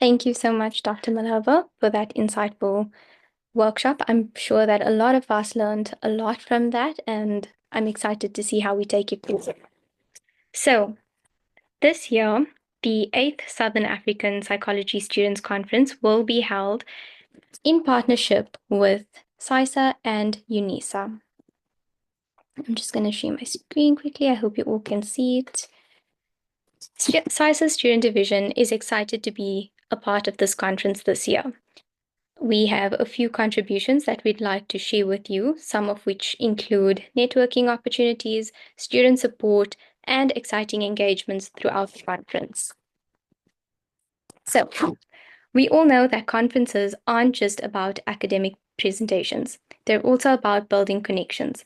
Thank you so much, Dr. Malhava, for that insightful workshop. I'm sure that a lot of us learned a lot from that, and I'm excited to see how we take it forward. So, this year, the 8th Southern African Psychology Students Conference will be held in partnership with PsySSA and UNISA. I'm just going to share my screen quickly. I hope you all can see it. PsySSA Student Division is excited to be a part of this conference this year. We have a few contributions that we'd like to share with you, some of which include networking opportunities, student support, and exciting engagements throughout the conference. So, we all know that conferences aren't just about academic presentations. They're also about building connections.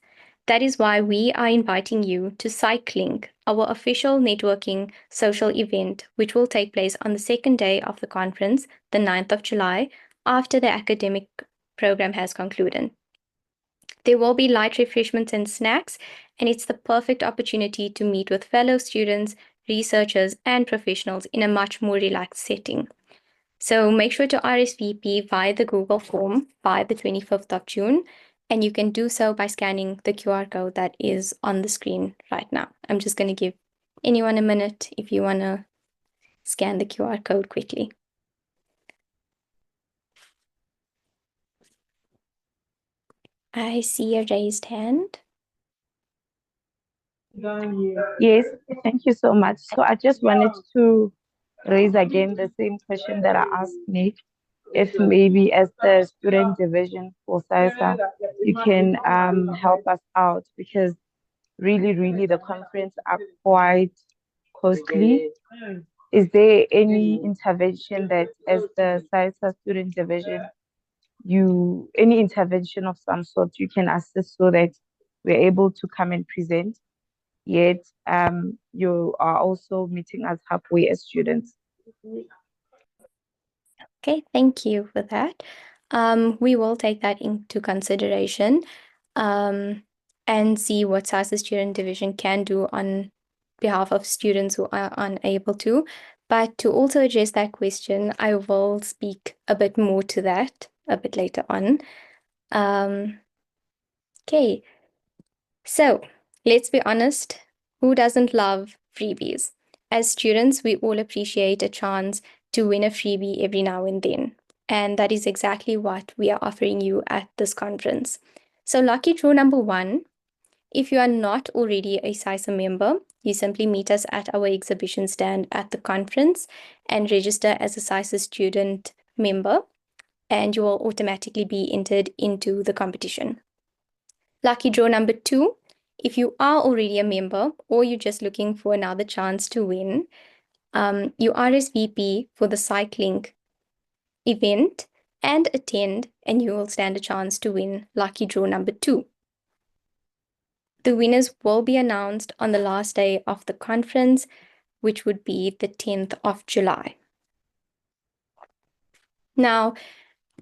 That is why we are inviting you to PsyClink, our official networking social event, which will take place on the second day of the conference, the 9th of July, after the academic program has concluded. There will be light refreshments and snacks, and it's the perfect opportunity to meet with fellow students, researchers, and professionals in a much more relaxed setting. So make sure to RSVP via the Google form by the 25th of June, and you can do so by scanning the QR code that is on the screen right now. I'm just going to give anyone a minute if you want to scan the QR code quickly. I see a raised hand. Yes, thank you so much. So I just wanted to raise again the same question that I asked Nick. If maybe as the student division for PsySSA, you can help us out, because really the conference are quite costly. Is there any intervention that as the PsySSA student division, any intervention of some sort you can assist so that we're able to come and present, yet you are also meeting us halfway as students? Okay, thank you for that. We will take that into consideration and see what PsySSA Student Division can do on behalf of students who are unable to. But to also address that question, I will speak a bit more to that a bit later on. Okay, so let's be honest, who doesn't love freebies? As students, we all appreciate a chance to win a freebie every now and then. And that is exactly what we are offering you at this conference. So lucky draw number 1, if you are not already a PsySSA member, you simply meet us at our exhibition stand at the conference and register as a PsySSA student member, and you will automatically be entered into the competition. Lucky draw number 2, if you are already a member or you're just looking for another chance to win, you RSVP for the PsyClink event and attend, and you will stand a chance to win lucky draw number 2. The winners will be announced on the last day of the conference, which would be the 10th of July. Now,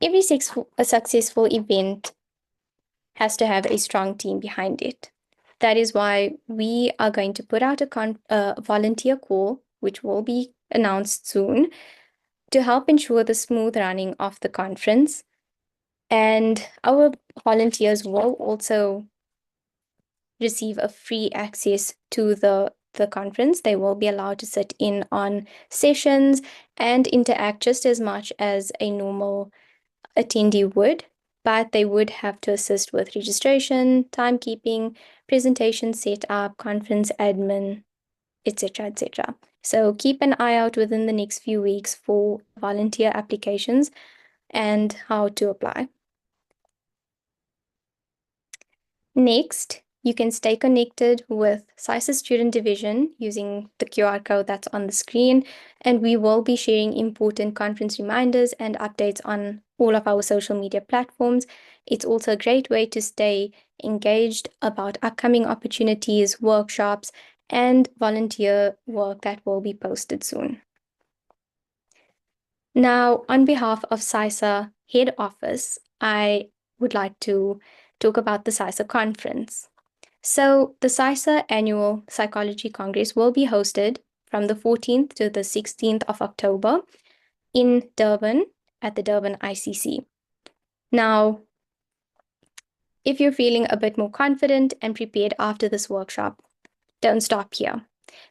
every successful event has to have a strong team behind it. That is why we are going to put out a volunteer call, which will be announced soon, to help ensure the smooth running of the conference. And our volunteers will also receive a free access to the conference. They will be allowed to sit in on sessions and interact just as much as a normal attendee would, but they would have to assist with registration, timekeeping, presentation setup, conference admin, etc., etc. So keep an eye out within the next few weeks for volunteer applications and how to apply. Next, you can stay connected with PsySSA Student Division using the QR code that's on the screen, and we will be sharing important conference reminders and updates on all of our social media platforms. It's also a great way to stay engaged about upcoming opportunities, workshops, and volunteer work that will be posted soon. Now, on behalf of PsySSA Head Office, I would like to talk about the PsySSA Conference. So the PsySSA Annual Psychology Congress will be hosted from the 14th to the 16th of October in Durban at the Durban ICC. Now, if you're feeling a bit more confident and prepared after this workshop, don't stop here.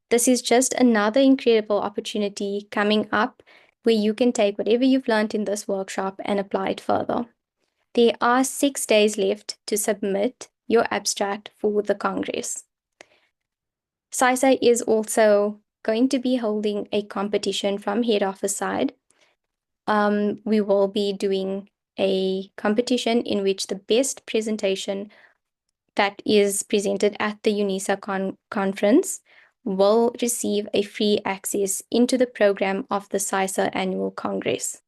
This is just another incredible opportunity coming up where you can take whatever you've learned in this workshop and apply it further. There are 6 days left to submit your abstract for the Congress. PsySSA is also going to be holding a competition from head office side. We will be doing a competition in which the best presentation that is presented at the UNISA conference will receive a free access into the program of the PsySSA Annual Congress.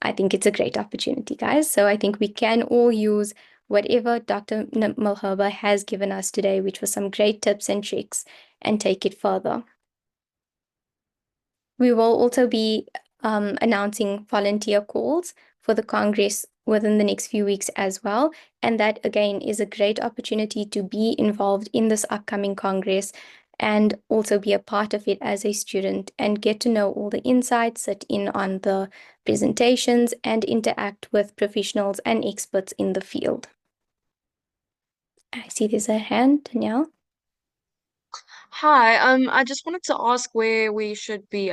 I think it's a great opportunity, guys. So I think we can all use whatever Dr. Malherba has given us today, which was some great tips and tricks, and take it further. We will also be announcing volunteer calls for the Congress within the next few weeks as well. And that, again, is a great opportunity to be involved in this upcoming Congress and also be a part of it as a student and get to know all the insights, sit in on the presentations, and interact with professionals and experts in the field. I see there's a hand, Danielle. Hi, I just wanted to ask where we should be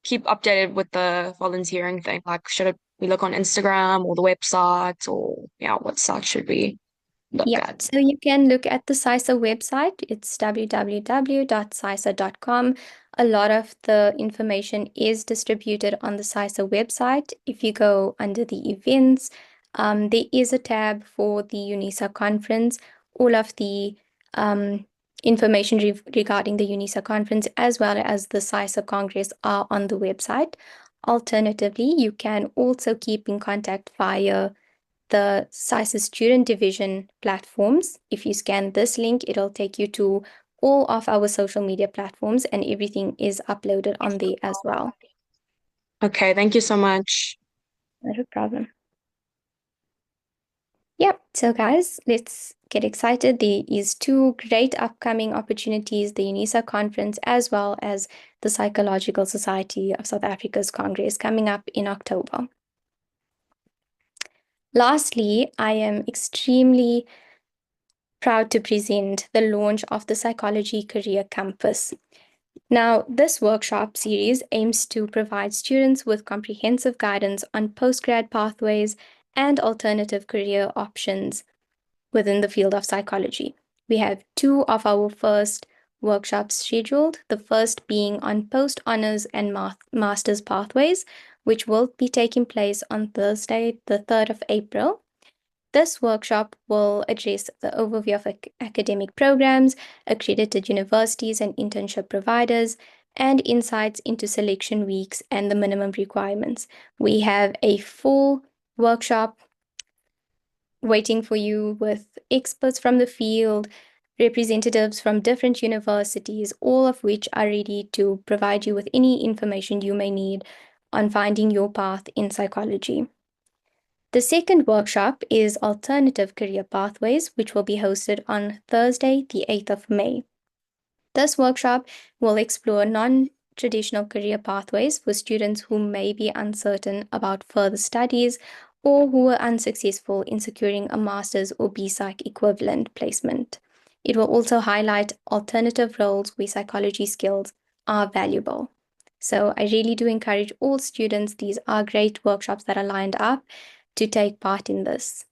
keep updated with the volunteering thing. Like, should we look on Instagram or the website, or yeah, what site should we look at? So you can look at the PsySSA website. It's www.psyssa.com. A lot of the information is distributed on the PsySSA website. If you go under the events, there is a tab for the UNISA conference. All of the information regarding the UNISA conference as well as the PsySSA Congress are on the website. Alternatively, you can also keep in contact via the PsySSA Student Division platforms. If you scan this link, it'll take you to all of our social media platforms and everything is uploaded on there as well. Okay, thank you so much. Not a problem. Yep, so guys, let's get excited. There is 2 great upcoming opportunities, the UNISA conference as well as the Psychological Society of South Africa's Congress coming up in October. Lastly, I am extremely proud to present the launch of the Psychology Career Campus. Now, this workshop series aims to provide students with comprehensive guidance on postgrad pathways and alternative career options within the field of psychology. We have 2 of our first workshops scheduled, the first being on post-honors and master's pathways, which will be taking place on Thursday, the 3rd of April. This workshop will address the overview of academic programs, accredited universities and internship providers, and insights into selection weeks and the minimum requirements. We have a full workshop waiting for you with experts from the field, representatives from different universities, all of which are ready to provide you with any information you may need on finding your path in psychology. The second workshop is Alternative Career Pathways, which will be hosted on Thursday, the 8th of May. This workshop will explore non-traditional career pathways for students who may be uncertain about further studies or who were unsuccessful in securing a master's or BPsych equivalent placement. It will also highlight alternative roles where psychology skills are valuable. So I really do encourage all students, these are great workshops that are lined up, to take part in this.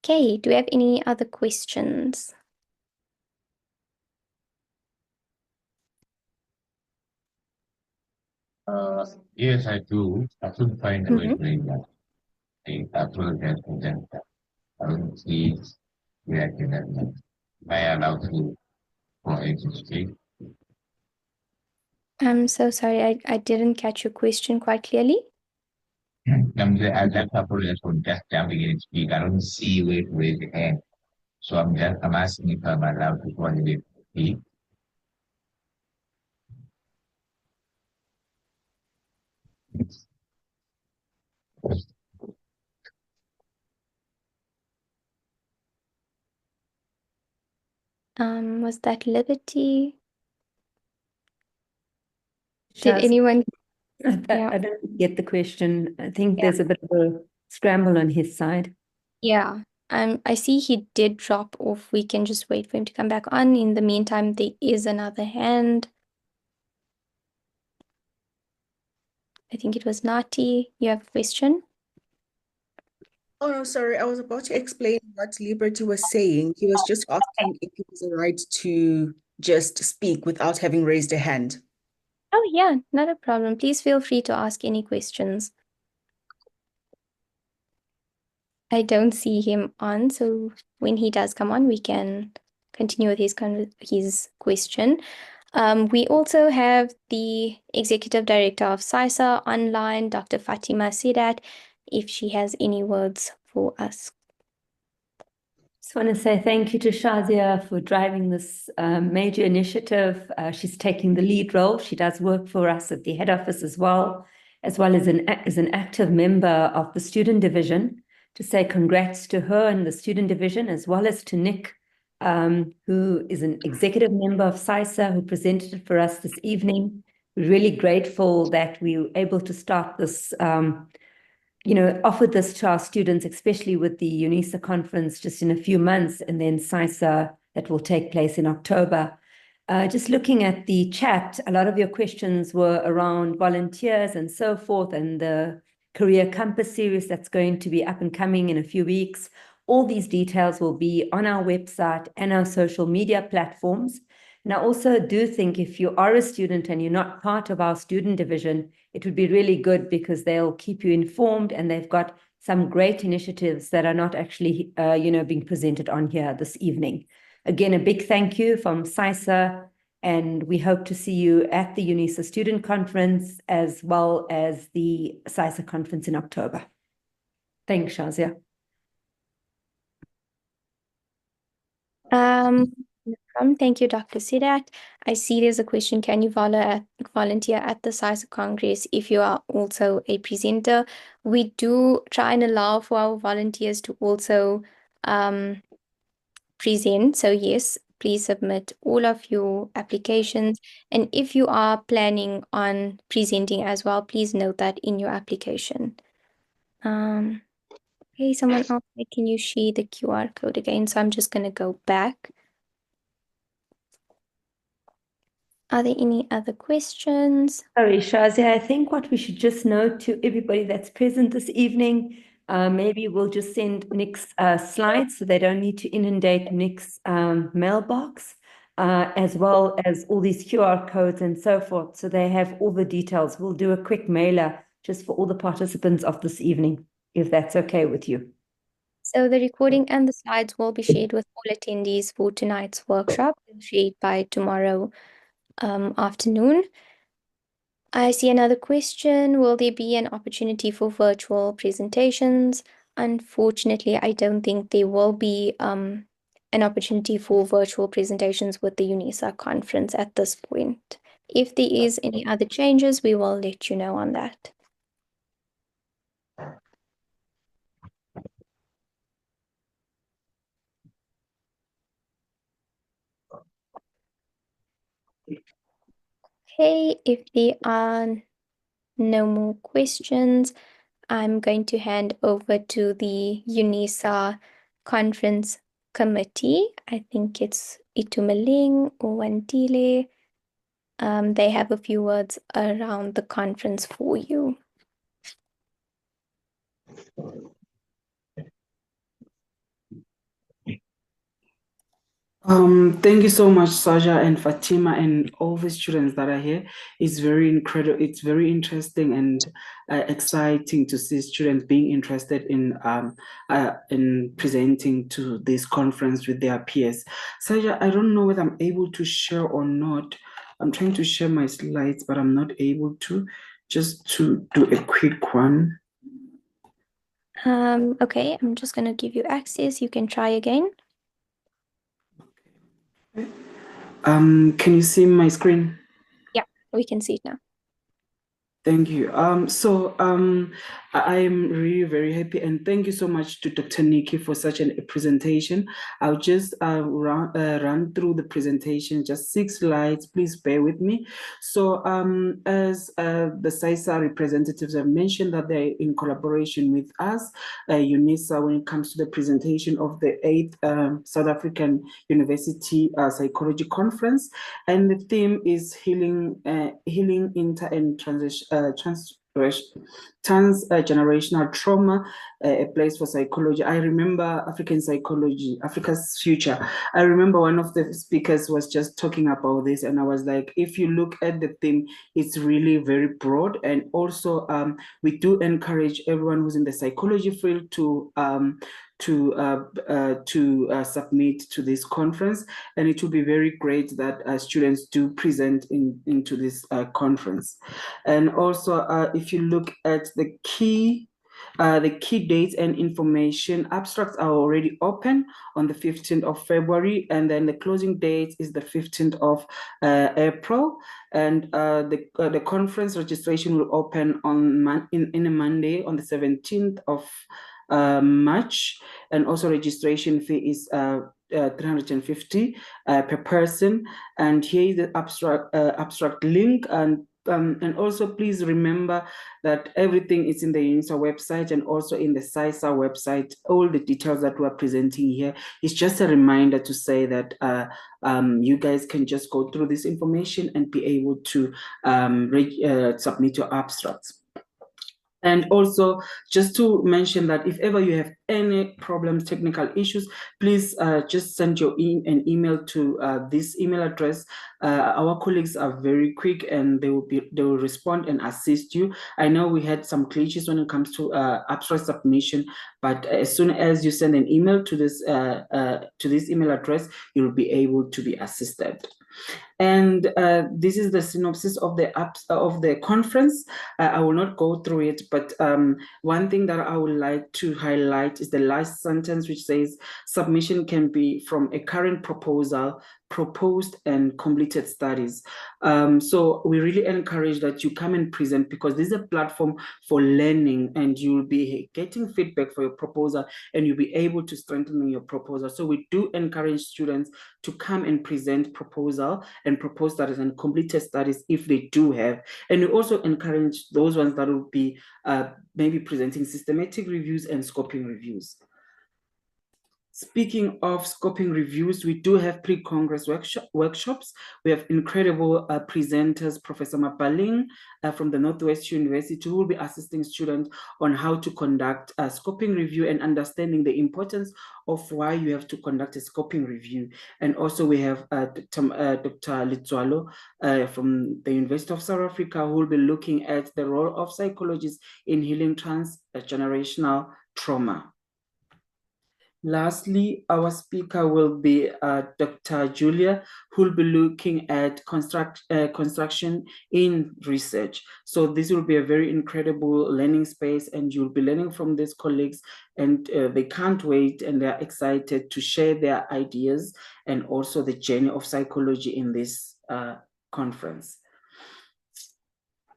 Okay, do we have any other questions? Yes, I do. I couldn't find a way to read that. I uploaded that and then I don't see reacting that much. Am I allowed to for agency? I'm so sorry, I didn't catch your question quite clearly. I just uploaded for just jumping in and speak. I don't see where to raise the hand. So I'm asking if I'm allowed to coordinate with speak. Was that Liberty? Did Shaz, anyone? I Yeah. don't get the question. I think Yeah. there's a bit of a scramble on his side. Yeah. I see he did drop off. We can just wait for him to come back on. In the meantime, there is another hand. I think it was Nati. You have a question? Oh, no, sorry. I was about to explain what Liberty was saying. He was just asking if it was all right to just speak without having raised a hand. Oh, yeah, not a problem. Please feel free to ask any questions. I don't see him on, so when he does come on, we can continue with his question. We also have the Executive Director of PsySSA online, Dr. Fatima Sidat, if she has any words for us. Just want to say thank you to Shazia for driving this major initiative. She's taking the lead role. She does work for us at the head office as well as an active member of the Student Division. To say congrats to her and the Student Division, as well as to Nick, who is an executive member of PsySSA, who presented it for us this evening. We're really grateful that we were able to start this offered this to our students, especially with the UNISA conference just in a few months, and then PsySSA that will take place in October. Just looking at the chat, a lot of your questions were around volunteers and so forth, and the Career Compass series that's going to be up and coming in a few weeks. All these details will be on our website and our social media platforms. And I also do think if you are a student and you're not part of our student division, it would be really good because they'll keep you informed, and they've got some great initiatives that are not actually, being presented on here this evening. Again, a big thank you from PsySSA, and we hope to see you at the UNISA Student Conference as well as the PsySSA Conference in October. Thanks, Shazia. Thank you, Dr. Sidat. I see there's a question. Can you volunteer at the PsySSA Congress if you are also a presenter? We do try and allow for our volunteers to also present. So yes, please submit all of your applications. And if you are planning on presenting as well, please note that in your application. Okay, someone else, can you share the QR code again? So I'm just going to go back. Are there any other questions? Sorry, Shazia, I think what we should just note to everybody that's present this evening, maybe we'll just send Nick's slides so they don't need to inundate Nick's mailbox, as well as all these QR codes and so forth. So they have all the details. We'll do a quick mailer just for all the participants of this evening, if that's okay with you. So the recording and the slides will be shared with all attendees for tonight's workshop, shared by tomorrow afternoon. I see another question. Will there be an opportunity for virtual presentations? Unfortunately, I don't think there will be an opportunity for virtual presentations with the UNISA conference at this point. If there is any other changes, we will let you know on that. Okay, if there are no more questions, I'm going to hand over to the UNISA conference committee. I think it's Itumeleng or Wandile. They have a few words around the conference for you. Thank you so much, Saja and Fatima, and all the students that are here. It's very incredible. It's very interesting and exciting to see students being interested in presenting to this conference with their peers. Saja, I don't know whether I'm able to share or not. I'm trying to share my slides, but I'm not able to. Just to do a quick one. Okay, I'm just going to give you access. You can try again. Can you see my screen? Yeah, we can see it now. Thank you. I'm really very happy, and thank you so much to Dr. Nikki for such a presentation. I'll just run through the presentation, just 6 slides. Please bear with me. So, as the PsySSA representatives have mentioned that they're in collaboration with us, UNISA, when it comes to the presentation of the 8th South African University Psychology Conference, and the theme is healing inter and transgenerational trauma, a place for psychology. I remember African psychology, Africa's future. I remember one of the speakers was just talking about this, and I was like, if you look at the theme, it's really very broad. And also, we do encourage everyone who's in the psychology field to submit to this conference, and it will be very great that students do present into this conference. And also, if you look at the key dates and information, abstracts are already open on the 15th of February, and then the closing date is the 15th of April. And the conference registration will open on in a Monday on the 17th of March, and also registration fee is 350 per person. And here is the abstract link, and also please remember that everything is in the UNISA website and also in the PsySSA website. All the details that we're presenting here is just a reminder to say that you guys can just go through this information and be able to submit your abstracts. And also, just to mention that if ever you have any problems, technical issues, please just send your an email to this email address. Our colleagues are very quick, and they will respond and assist you. I know we had some glitches when it comes to abstract submission, but as soon as you send an email to this email address, you'll be able to be assisted. And this is the synopsis of the conference. I will not go through it, but one thing that I would like to highlight is the last sentence, which says submission can be from a current proposal, proposed and completed studies. So we really encourage that you come and present, because this is a platform for learning, and you'll be getting feedback for your proposal, and you'll be able to strengthen your proposal. So we do encourage students to come and present proposal and proposed studies and completed studies if they do have. And we also encourage those ones that will be maybe presenting systematic reviews and scoping reviews. Speaking of scoping reviews, we do have pre-Congress workshops. We have incredible presenters, Professor Mapaling from the Northwest University, who will be assisting students on how to conduct a scoping review and understanding the importance of why you have to conduct a scoping review. And also we have Dr. Litswalo from the University of South Africa, who will be looking at the role of psychologists in healing transgenerational trauma. Lastly, our speaker will be Dr. Julia, who will be looking at construction in research. So this will be a very incredible learning space, and you'll be learning from these colleagues, and they can't wait, and they're excited to share their ideas and also the journey of psychology in this conference.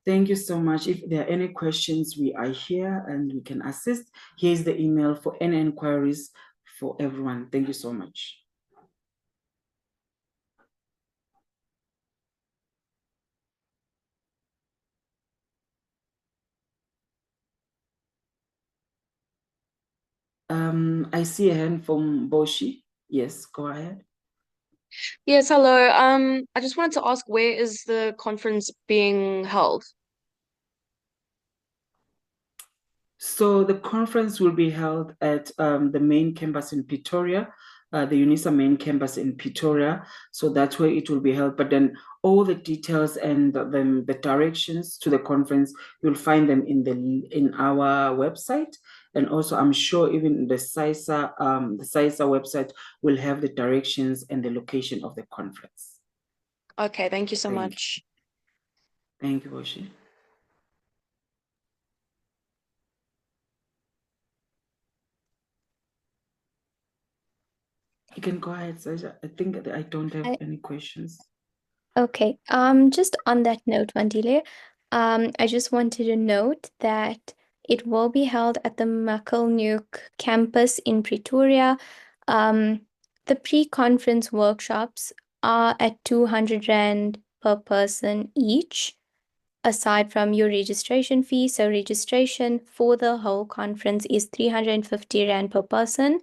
Thank you so much. If there are any questions, we are here and we can assist. Here's the email for any inquiries for everyone. Thank you so much. I see a hand from Boshi. Yes, go ahead. Yes, hello. I just wanted to ask, where is the conference being held? So the conference will be held at the main campus in Pretoria, the UNISA main campus in Pretoria. So that's where it will be held. But then all the details and the directions to the conference, you'll find them in our website. And also, I'm sure even the PsySSA website will have the directions and the location of the conference. Okay, thank you so much. Thank you, Boshi. You can go ahead, Saja. I think that I don't have any questions. Okay, just on that note, Wandile, I just wanted to note that it will be held at the Makelnuke campus in Pretoria. The pre-conference workshops are at 200 Rand per person each, aside from your registration fee. So registration for the whole conference is 350 Rand per person.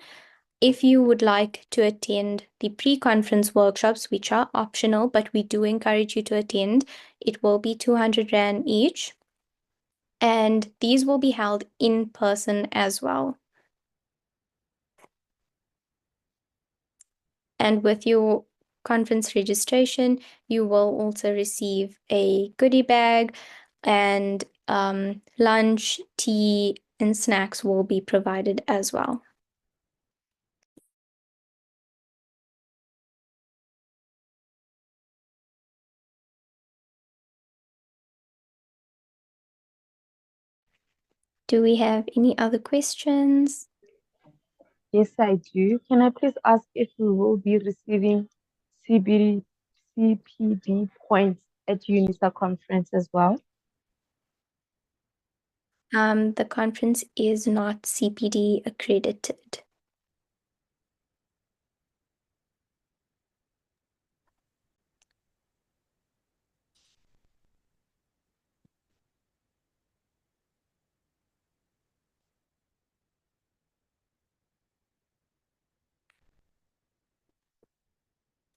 If you would like to attend the pre-conference workshops, which are optional, but we do encourage you to attend, it will be 200 Rand each. And these will be held in person as well. And with your conference registration, you will also receive a goodie bag, and lunch, tea, and snacks will be provided as well. Do we have any other questions? Yes, I do. Can I please ask if we will be receiving CPD points at UNISA conference as well? The conference is not CPD accredited.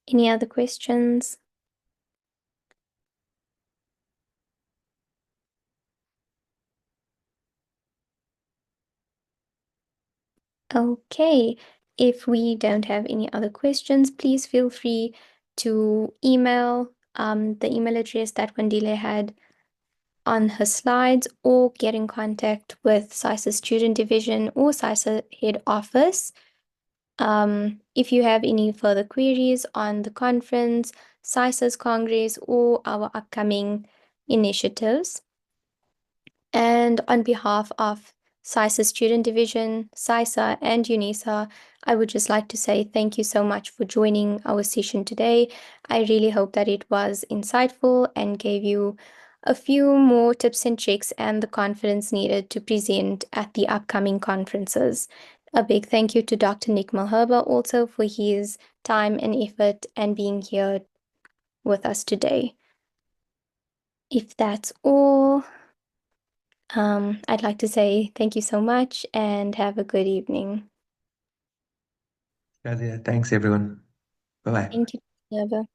Any other questions? Okay, if we don't have any other questions, please feel free to email the email address that Wandile had on her slides, or get in contact with PsySSA Student Division or PsySSA Head Office. If you have any further queries on the conference, PsySSA Congress, or our upcoming initiatives. And on behalf of PsySSA Student Division, PsySSA, and UNISA, I would just like to say thank you so much for joining our session today. I really hope that it was insightful and gave you a few more tips and tricks and the confidence needed to present at the upcoming conferences. A big thank you to Dr. Nick Malherba also for his time and effort and being here with us today. If that's all, I'd like to say thank you so much and have a good evening. Thanks, everyone. Bye-bye. Thank you, Neva.